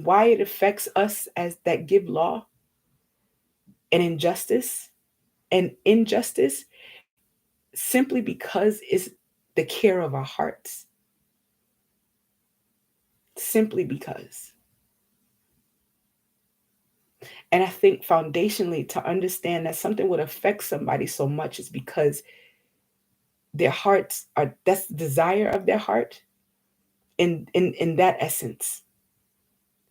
why it affects us as that give law and injustice and injustice, simply because it's the care of our hearts. Simply because. And I think foundationally, to understand that something would affect somebody so much is because their hearts that's the desire of their heart, in that essence,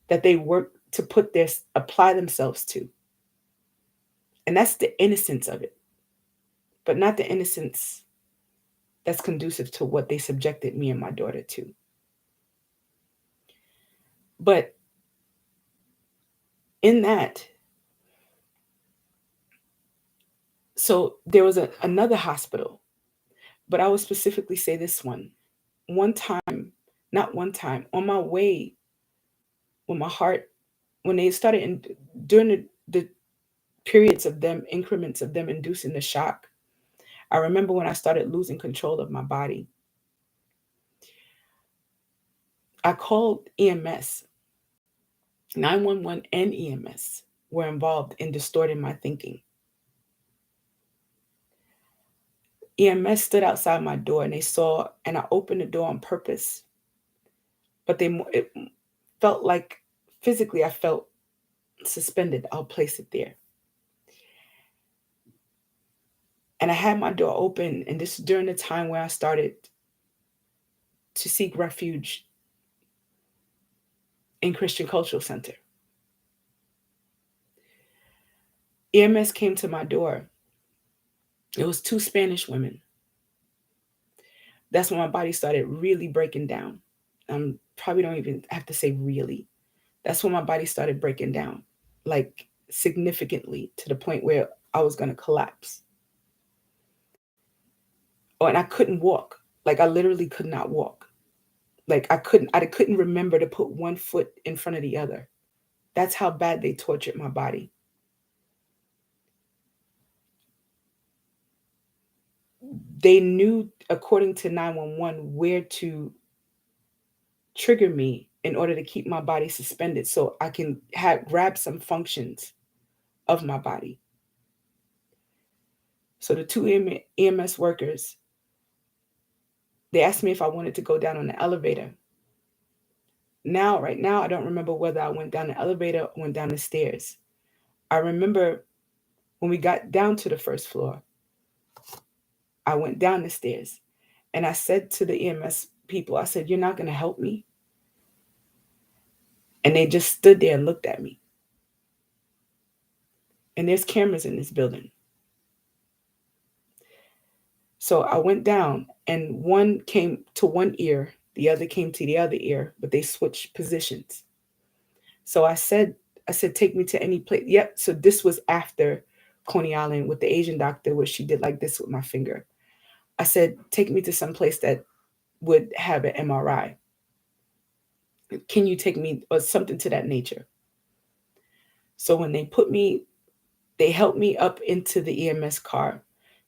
that they work to apply themselves to. And that's the innocence of it, but not the innocence that's conducive to what they subjected me and my daughter to. But in that, so there was another hospital, but I would specifically say this one. Not one time, on my way, when my heart, when they started during the periods of them, increments of them inducing the shock, I remember when I started losing control of my body, I called EMS. 911 and EMS were involved in distorting my thinking. EMS stood outside my door and they saw, and I opened the door on purpose. But it felt like physically I felt suspended. I'll place it there. And I had my door open, and this is during the time where I started to seek refuge in Christian Cultural Center. EMS came to my door. It was 2 Spanish women. That's when my body started really breaking down. Probably don't even have to say really. That's when my body started breaking down, like significantly, to the point where I was going to collapse. Oh, and I couldn't walk. Like I literally could not walk. Like I couldn't remember to put one foot in front of the other. That's how bad they tortured my body. They knew, according to 911, where to trigger me in order to keep my body suspended so I can grab some functions of my body. So the 2 EMS workers, they asked me if I wanted to go down on the elevator. Right now, I don't remember whether I went down the elevator or went down the stairs. I remember when we got down to the first floor, I went down the stairs and I said to the EMS people, I said, "You're not going to help me?" And they just stood there and looked at me. And there's cameras in this building. So I went down and one came to one ear, the other came to the other ear, but they switched positions. So I said, take me to any place. Yep. So this was after Coney Island with the Asian doctor, where she did like this with my finger. I said, take me to some place that would have an MRI. Can you take me, or something to that nature? So when they helped me up into the EMS car.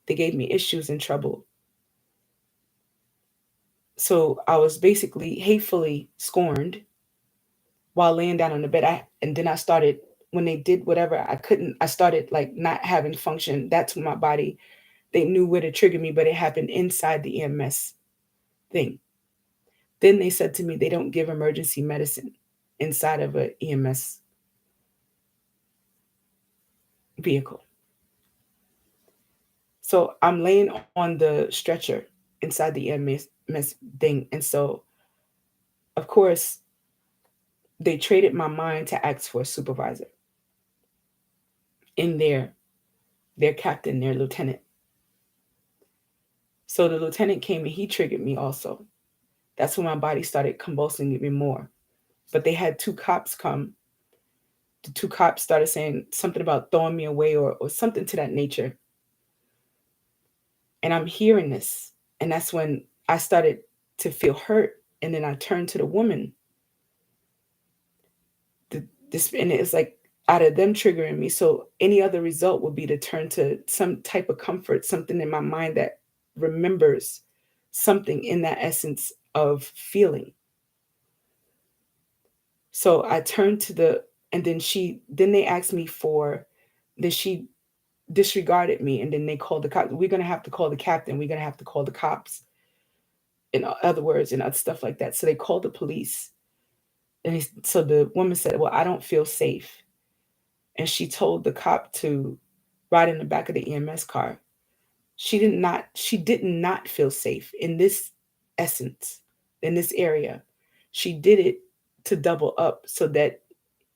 They gave me issues and trouble. So I was basically hatefully scorned while laying down on the bed. And then I started, when they did whatever, I started like not having function. That's when my body, they knew where to trigger me, but it happened inside the EMS thing. Then they said to me, they don't give emergency medicine inside of an EMS vehicle. So I'm laying on the stretcher inside the EMS thing. And so, of course, they traded my mind to ask for a supervisor in their captain, their lieutenant. So the lieutenant came and he triggered me also. That's when my body started convulsing even more. But they had two cops come. The two cops started saying something about throwing me away or something to that nature. And I'm hearing this. And that's when I started to feel hurt. And then I turned to the woman. This and it's like out of them triggering me. So any other result would be to turn to some type of comfort, something in my mind that remembers something in that essence of feeling. So I turned to and then they asked me then she disregarded me, and then they called the cops. We're going to have to call the captain. We're going to have to call the cops, in other words, and other stuff like that. So they called the police. So the woman said, well, I don't feel safe. And she told the cop to ride in the back of the EMS car. She did not feel safe in this essence, in this area. She did it to double up so that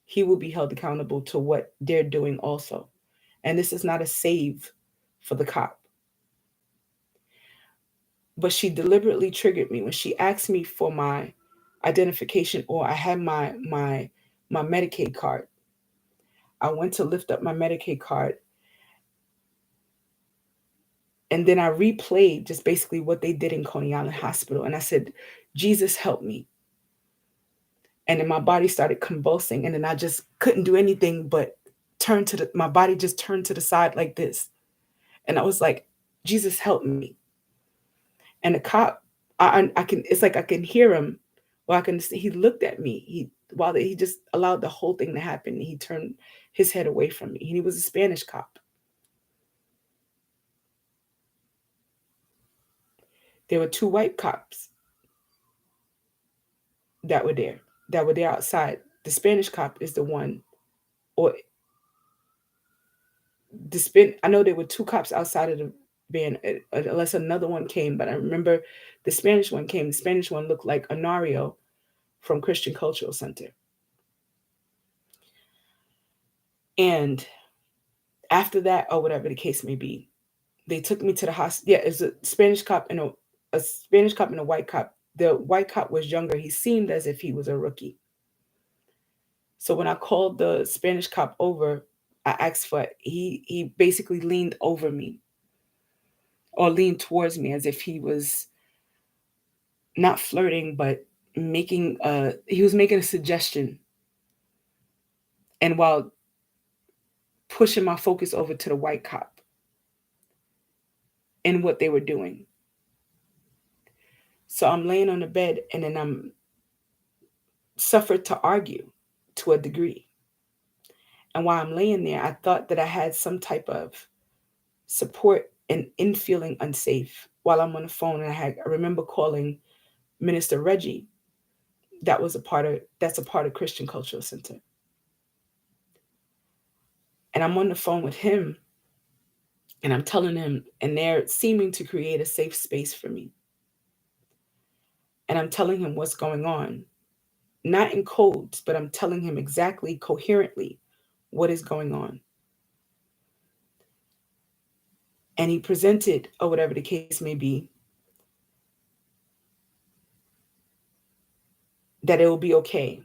he will be held accountable to what they're doing also. And this is not a save for the cop. But she deliberately triggered me when she asked me for my identification, or I had my Medicaid card. I went to lift up my Medicaid card, and then I replayed just basically what they did in Coney Island Hospital. And I said, Jesus, help me. And then my body started convulsing. And then I just couldn't do anything but my body just turned to the side like this. And I was like, Jesus, help me. And the cop, I can, it's like I can hear him, or I can see, he looked at me. He just allowed the whole thing to happen. He turned his head away from me. He was a Spanish cop. There were two white cops that were there outside. The Spanish cop is the one, or I know there were two cops outside of the van, unless another one came. But I remember the Spanish one came. The Spanish one looked like Onario from Christian Cultural Center. And after that, or whatever the case may be, they took me to the hospital. Yeah, it's a Spanish cop and a Spanish cop and a white cop. The white cop was younger. He seemed as if he was a rookie. So when I called the Spanish cop over, I asked for it. He basically leaned over me, or leaned towards me, as if he was not flirting, but he was making a suggestion. And while pushing my focus over to the white cop and what they were doing. So I'm laying on the bed, and then I'm suffered to argue to a degree. And while I'm laying there, I thought that I had some type of support and in feeling unsafe while I'm on the phone. And I remember calling Minister Reggie. That's a part of Christian Cultural Center. And I'm on the phone with him, and I'm telling him, and they're seeming to create a safe space for me. And I'm telling him what's going on, not in codes, but I'm telling him exactly, coherently, what is going on. And he presented, or whatever the case may be, that it will be okay.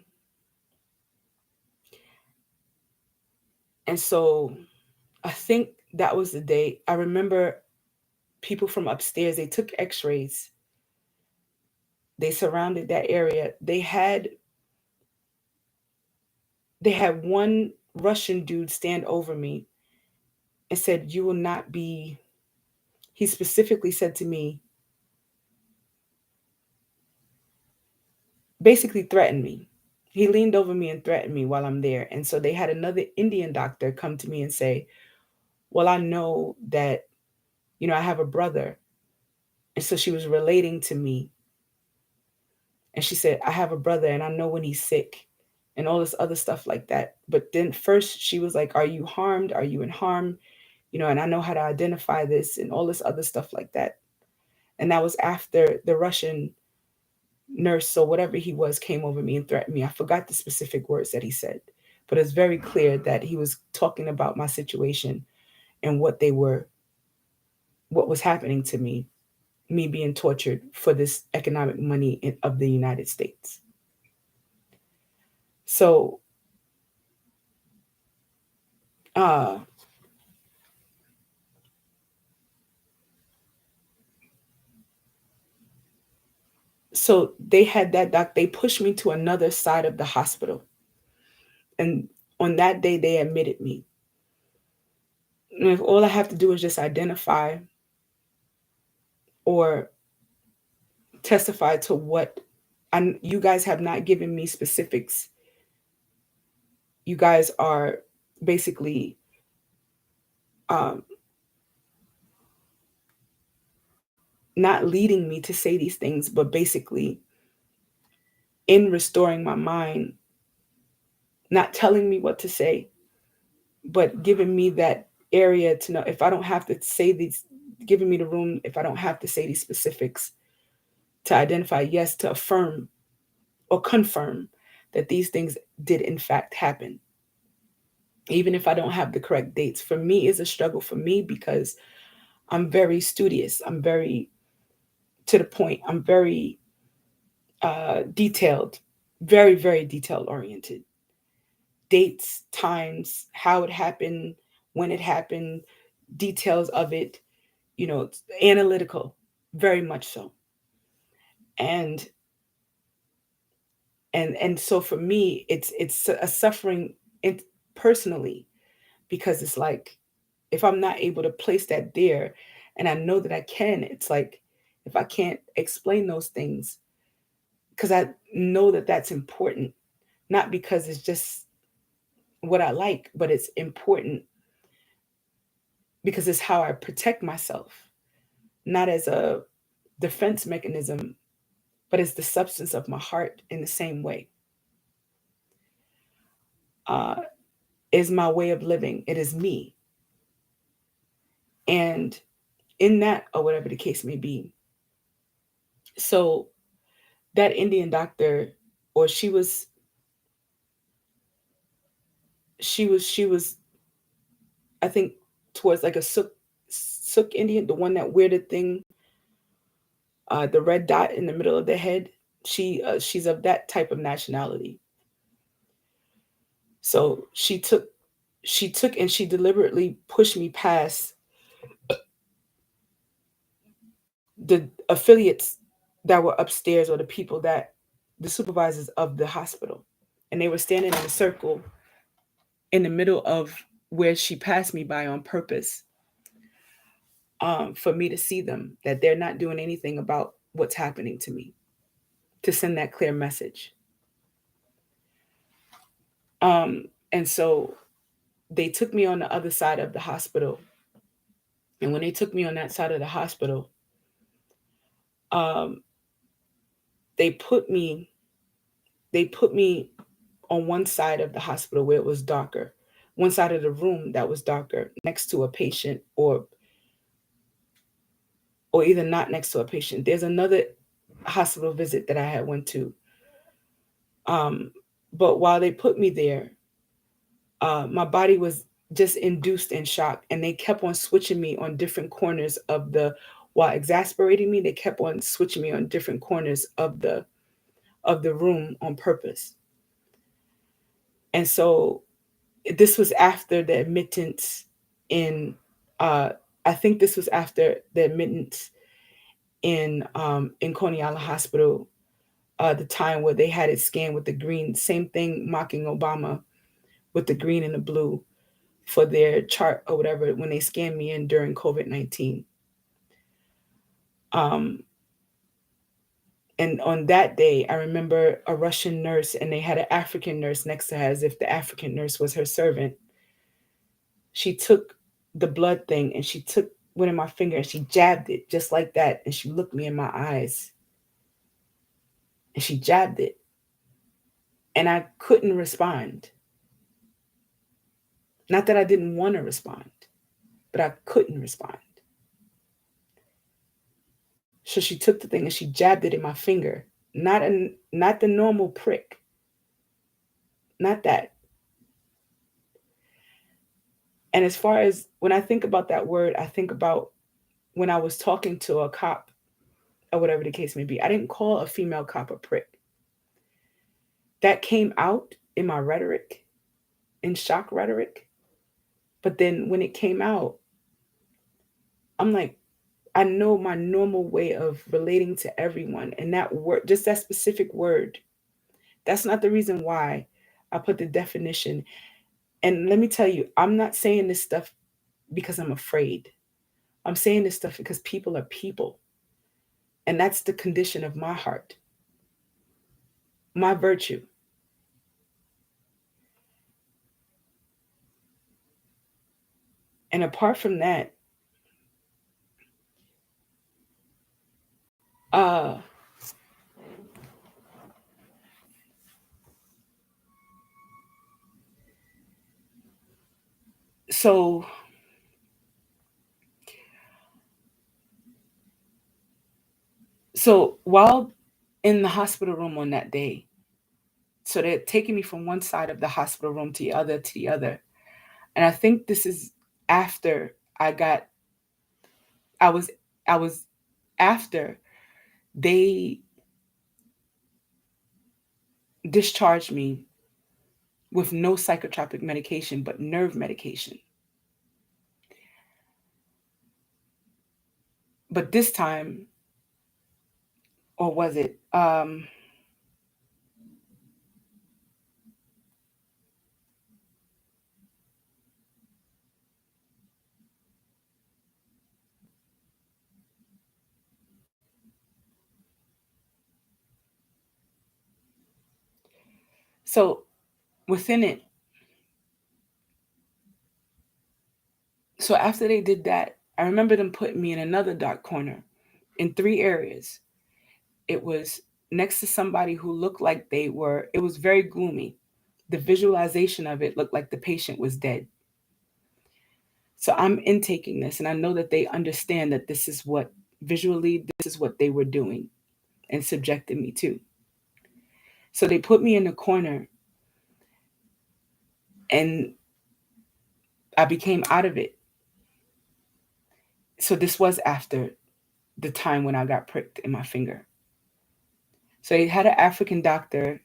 And so I think that was the day. I remember people from upstairs, they took x-rays. They surrounded that area. They had one Russian dude stand over me and said, you will not be, he specifically said to me, basically threatened me. He leaned over me and threatened me while I'm there. And so they had another Indian doctor come to me and say, well, I know that, I have a brother. And so she was relating to me. And she said, I have a brother and I know when he's sick, and all this other stuff like that. But then first she was like, are you harmed? Are you in harm? and I know how to identify this and all this other stuff like that. And that was after the Russian nurse or whatever he was came over me and threatened me. I forgot the specific words that he said, but it's very clear that he was talking about my situation and what was happening to me being tortured for this economic money of the United States. So, uh, so they had that they pushed me to another side of the hospital, and on that day they admitted me. And if all I have to do is just identify or testify to what you guys have not given me specifics. You guys are basically um, not leading me to say these things, but basically in restoring my mind, not telling me what to say, but giving me that area to know if I don't have to say these, giving me the room if I don't have to say these specifics to identify, yes, to affirm or confirm that these things did in fact happen. Even if I don't have the correct dates, for me is a struggle for me because I'm very studious. I'm very to the point. I'm very detailed, very, very detail oriented. Dates, times, how it happened, when it happened, details of it, it's analytical, very much so. And and so for me, it's a suffering personally, because it's like if I'm not able to place that there, and I know that I can, it's like if I can't explain those things, because I know that that's important, not because it's just what I like, but it's important because it's how I protect myself, not as a defense mechanism, but as the substance of my heart in the same way. Uh, is my way of living. It is me. And in that, or whatever the case may be. So that Indian doctor, or she was, I think, towards like a Sook Indian, the one that wear the thing, the red dot in the middle of the head. She's of that type of nationality. So she took and she deliberately pushed me past the affiliates that were upstairs, or the people that the supervisors of the hospital, and they were standing in a circle in the middle of where she passed me by on purpose, for me to see them, that they're not doing anything about what's happening to me, to send that clear message. And so they took me on the other side of the hospital. And when they took me on that side of the hospital, um, they put me they put me on one side of the hospital where it was darker, one side of the room that was darker, next to a patient, or either not next to a patient. There's another hospital visit that I had went to. Um, but while they put me there, my body was just induced in shock, and they kept on switching me on different corners of the while exasperating me. They kept on switching me on different corners of the room on purpose. And so this was after the admittance in uh I think this was after the admittance in Coney Island Hospital, the time where they had it scanned with the green, same thing mocking Obama with the green and the blue for their chart or whatever when they scanned me in during COVID-19. Um, and on that day, I remember a Russian nurse, and they had an African nurse next to her as if the African nurse was her servant. She took the blood thing and she took one in my finger and she jabbed it just like that. And she looked me in my eyes and she jabbed it. And I couldn't respond. Not that I didn't want to respond, but I couldn't respond. So she took the thing and she jabbed it in my finger. Not the normal prick. Not that. And as far as when I think about that word, I think about when I was talking to a cop or whatever the case may be. I didn't call a female cop a prick. That came out in my rhetoric, in shock rhetoric. But then when it came out, I'm like, I know my normal way of relating to everyone. And that word, just that specific word, that's not the reason why I put the definition. And let me tell you, I'm not saying this stuff because I'm afraid. I'm saying this stuff because people are people. And that's the condition of my heart, my virtue. And apart from that, uh, so while in the hospital room on that day, so they're taking me from one side of the hospital room to the other. And I think this is after I got, I was, I was after they discharged me with no psychotropic medication, but nerve medication. But this time, or was it? So within it, so after they did that, I remember them putting me in another dark corner in three areas. It was next to somebody who looked like it was very gloomy. The visualization of it looked like the patient was dead. So I'm intaking this, and I know that they understand that this is what visually, this is what they were doing and subjected me to. So they put me in the corner, and I became out of it. So this was after the time when I got pricked in my finger. So they had an African doctor.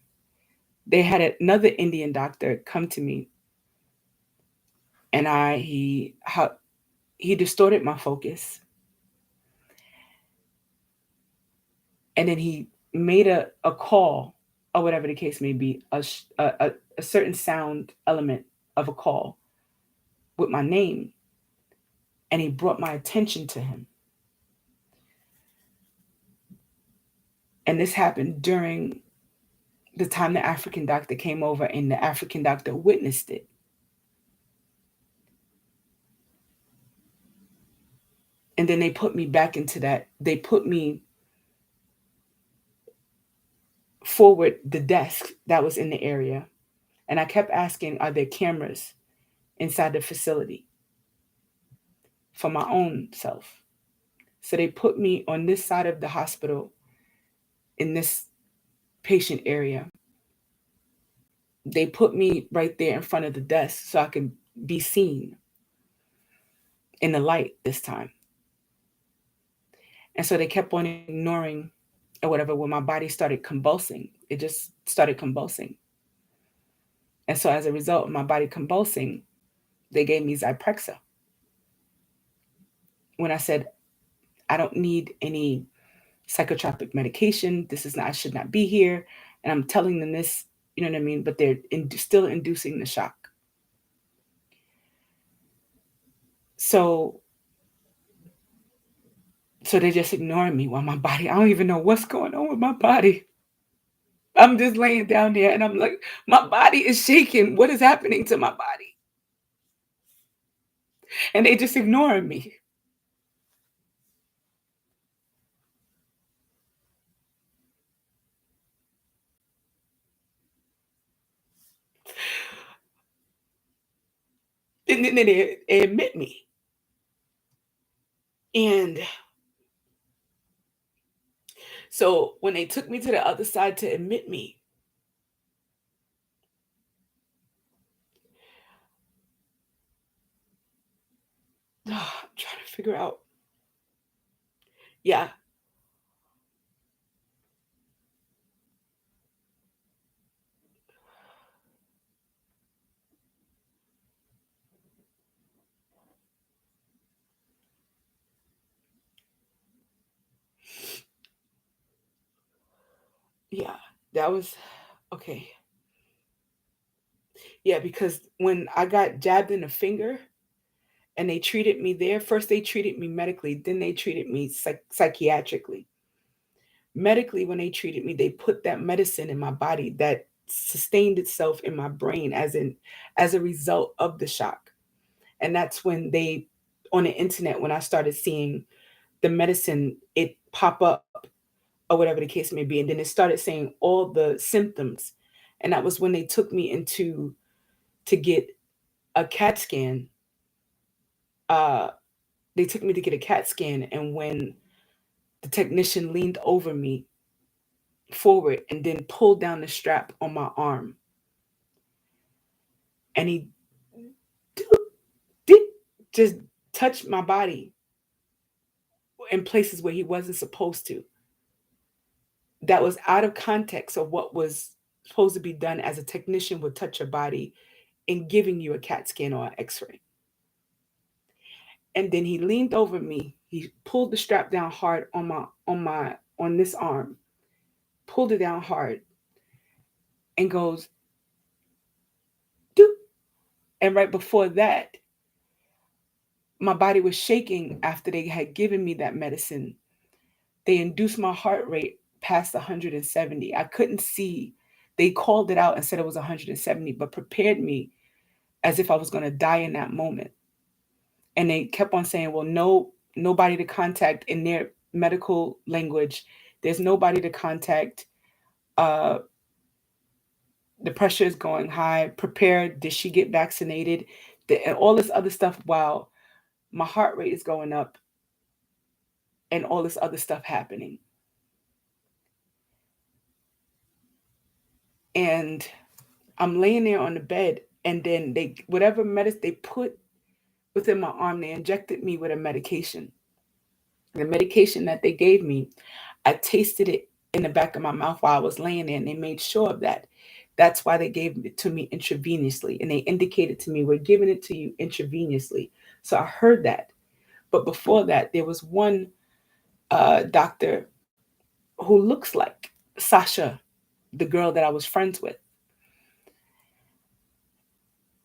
They had another Indian doctor come to me, and he distorted my focus, and then he made a call, or whatever the case may be, a certain sound element of a call with my name, and he brought my attention to him. And this happened during the time the African doctor came over, and the African doctor witnessed it. And then they put me back into that. They put me forward the desk that was in the area. And I kept asking, are there cameras inside the facility for my own self? So they put me on this side of the hospital in this patient area. They put me right there in front of the desk so I could be seen in the light this time. And so they kept on ignoring or whatever when my body started convulsing. It just started convulsing. And so as a result of my body convulsing, they gave me Zyprexa. When I said, I don't need any psychotropic medication. This is not, I should not be here. And I'm telling them this, you know what I mean? But they're still inducing the shock. So, so they're just ignoring me while my body, I don't even know what's going on with my body. I'm just laying down there and I'm like, my body is shaking. What is happening to my body? And they just ignoring me. And then they admit me. And so when they took me to the other side to admit me, I'm trying to figure out. Yeah, yeah, that was okay. Yeah, because when I got jabbed in the finger and they treated me there, first they treated me medically, then they treated me psychiatrically. Medically, when they treated me, they put that medicine in my body that sustained itself in my brain as a result of the shock. And that's when they on the internet when I started seeing the medicine it pop up or whatever the case may be, and then it started saying all the symptoms, and that was when they took me into to get a CAT scan. Uh, they took me to get a CAT scan, and when the technician leaned over me forward and then pulled down the strap on my arm, and he did just touch my body in places where he wasn't supposed to. That was out of context of what was supposed to be done as a technician would touch your body in giving you a CAT scan or an X-ray. And then he leaned over me. He pulled the strap down hard on this arm, pulled it down hard, and goes, doop. And right before that, my body was shaking after they had given me that medicine. They induced my heart rate past 170. I couldn't see. They called it out and said it was 170, but prepared me as if I was going to die in that moment. And they kept on saying, well, nobody to contact in their medical language. There's nobody to contact. Uh, the pressure is going high. Prepare. Did she get vaccinated? And all this other stuff while my heart rate is going up and all this other stuff happening. And I'm laying there on the bed, and then they whatever medicine they put within my arm, they injected me with a medication. The medication that they gave me, I tasted it in the back of my mouth while I was laying there, and they made sure of that. That's why they gave it to me intravenously, and they indicated to me, "We're giving it to you intravenously." So I heard that. But before that, there was one doctor who looks like Sasha, the girl that I was friends with,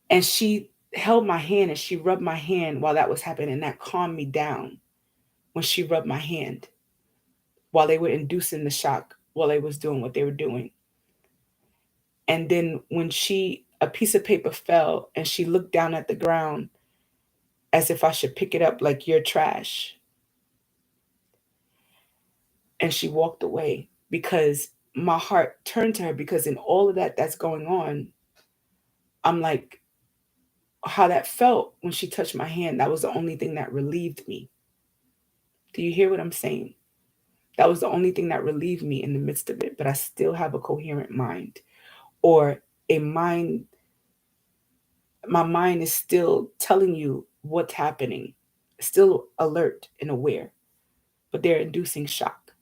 and she held my hand and she rubbed my hand while that was happening, and that calmed me down when she rubbed my hand while they were inducing the shock while they was doing what they were doing. And then when she a piece of paper fell and she looked down at the ground as if I should pick it up like your trash, and she walked away because my heart turned to her, because in all of that that's going on, I'm like, how that felt when she touched my hand, that was the only thing that relieved me. Do you hear what I'm saying? That was the only thing that relieved me in the midst of it, but I still have a coherent mind, or a mind, my mind is still telling you what's happening, still alert and aware, but they're inducing shock.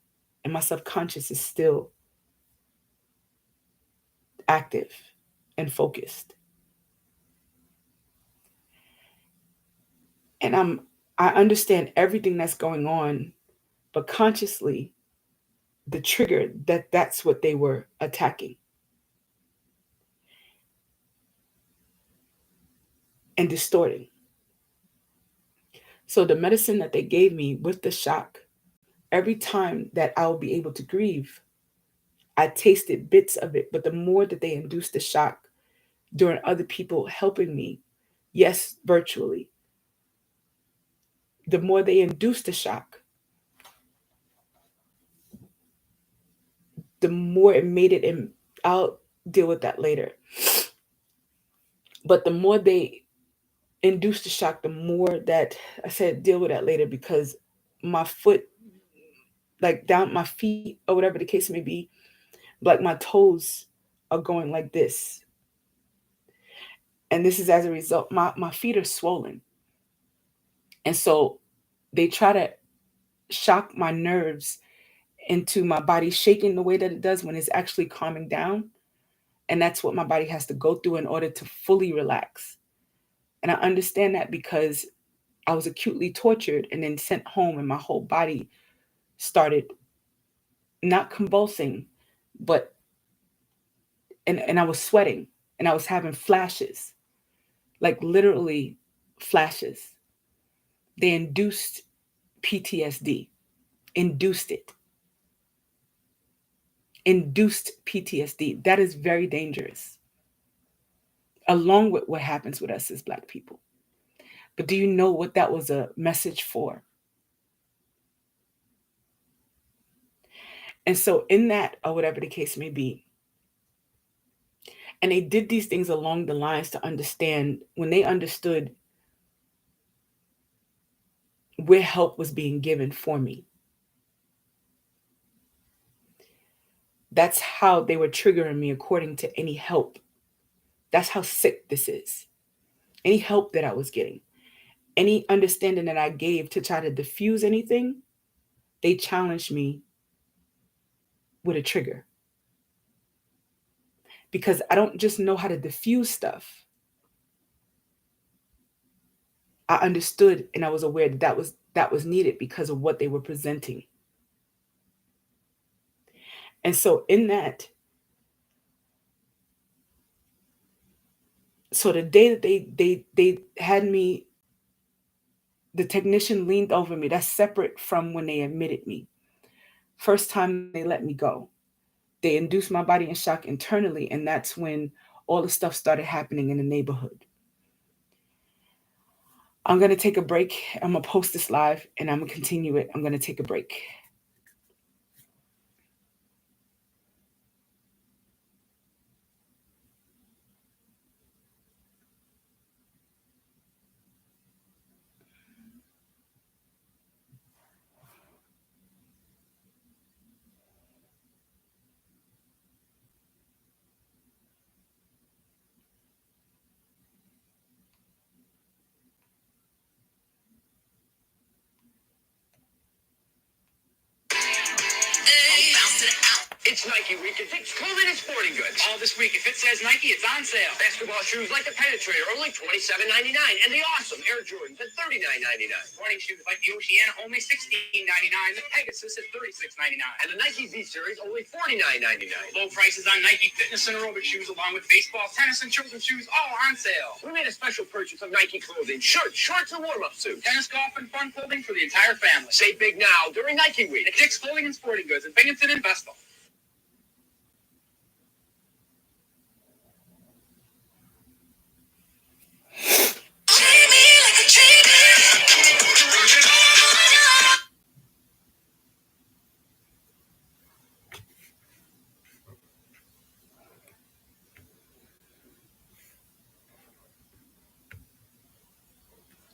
And my subconscious is still active and focused. And I understand everything that's going on, but consciously the trigger that's what they were attacking and distorting. So the medicine that they gave me with the shock, every time that I will be able to grieve, I tasted bits of it. But the more that they induced the shock during other people helping me, yes, virtually, the more they induced the shock, the more it made it. And I'll deal with that later. But the more they induced the shock, the more that I said, deal with that later, because my foot, like down my feet or whatever the case may be, like my toes are going like this. And this is as a result, my feet are swollen. And so they try to shock my nerves into my body shaking the way that it does when it's actually calming down. And that's what my body has to go through in order to fully relax. And I understand that because I was acutely tortured and then sent home, and my whole body started not convulsing, but and I was sweating and I was having flashes, like literally flashes. They induced PTSD, induced it, induced PTSD. That is very dangerous, along with what happens with us as Black people. But do you know what that was a message for? And so, in that, or whatever the case may be, and they did these things along the lines to understand when they understood where help was being given for me. That's how they were triggering me according to any help. That's how sick this is. Any help that I was getting, any understanding that I gave to try to diffuse anything, they challenged me with a trigger. Because I don't just know how to diffuse stuff. I understood and I was aware that that was needed because of what they were presenting. And so in that, so the day that they had me, the technician leaned over me. That's separate from when they admitted me. First time they let me go, they induced my body in shock internally, and that's when all the stuff started happening in the neighborhood. I'm gonna take a break. I'm gonna post this live, and I'm gonna continue it. I'm gonna take a break. It's Nike Week at Dick's Clothing and Sporting Goods. All this week, if it says Nike, it's on sale. Basketball shoes like the Penetrator, only $27.99. And the awesome Air Jordans at $39.99. Running shoes like the Oceana, only $16.99. The Pegasus at $36.99. And the Nike Z-Series, only $49.99. Low prices on Nike fitness and aerobic shoes, along with baseball, tennis, and children's shoes, all on sale. We made a special purchase of Nike clothing, shirts, shorts, and warm-up suits. Tennis, golf, and fun clothing for the entire family. Save big now during Nike Week at Dick's Clothing and Sporting Goods in Binghamton and Vestal.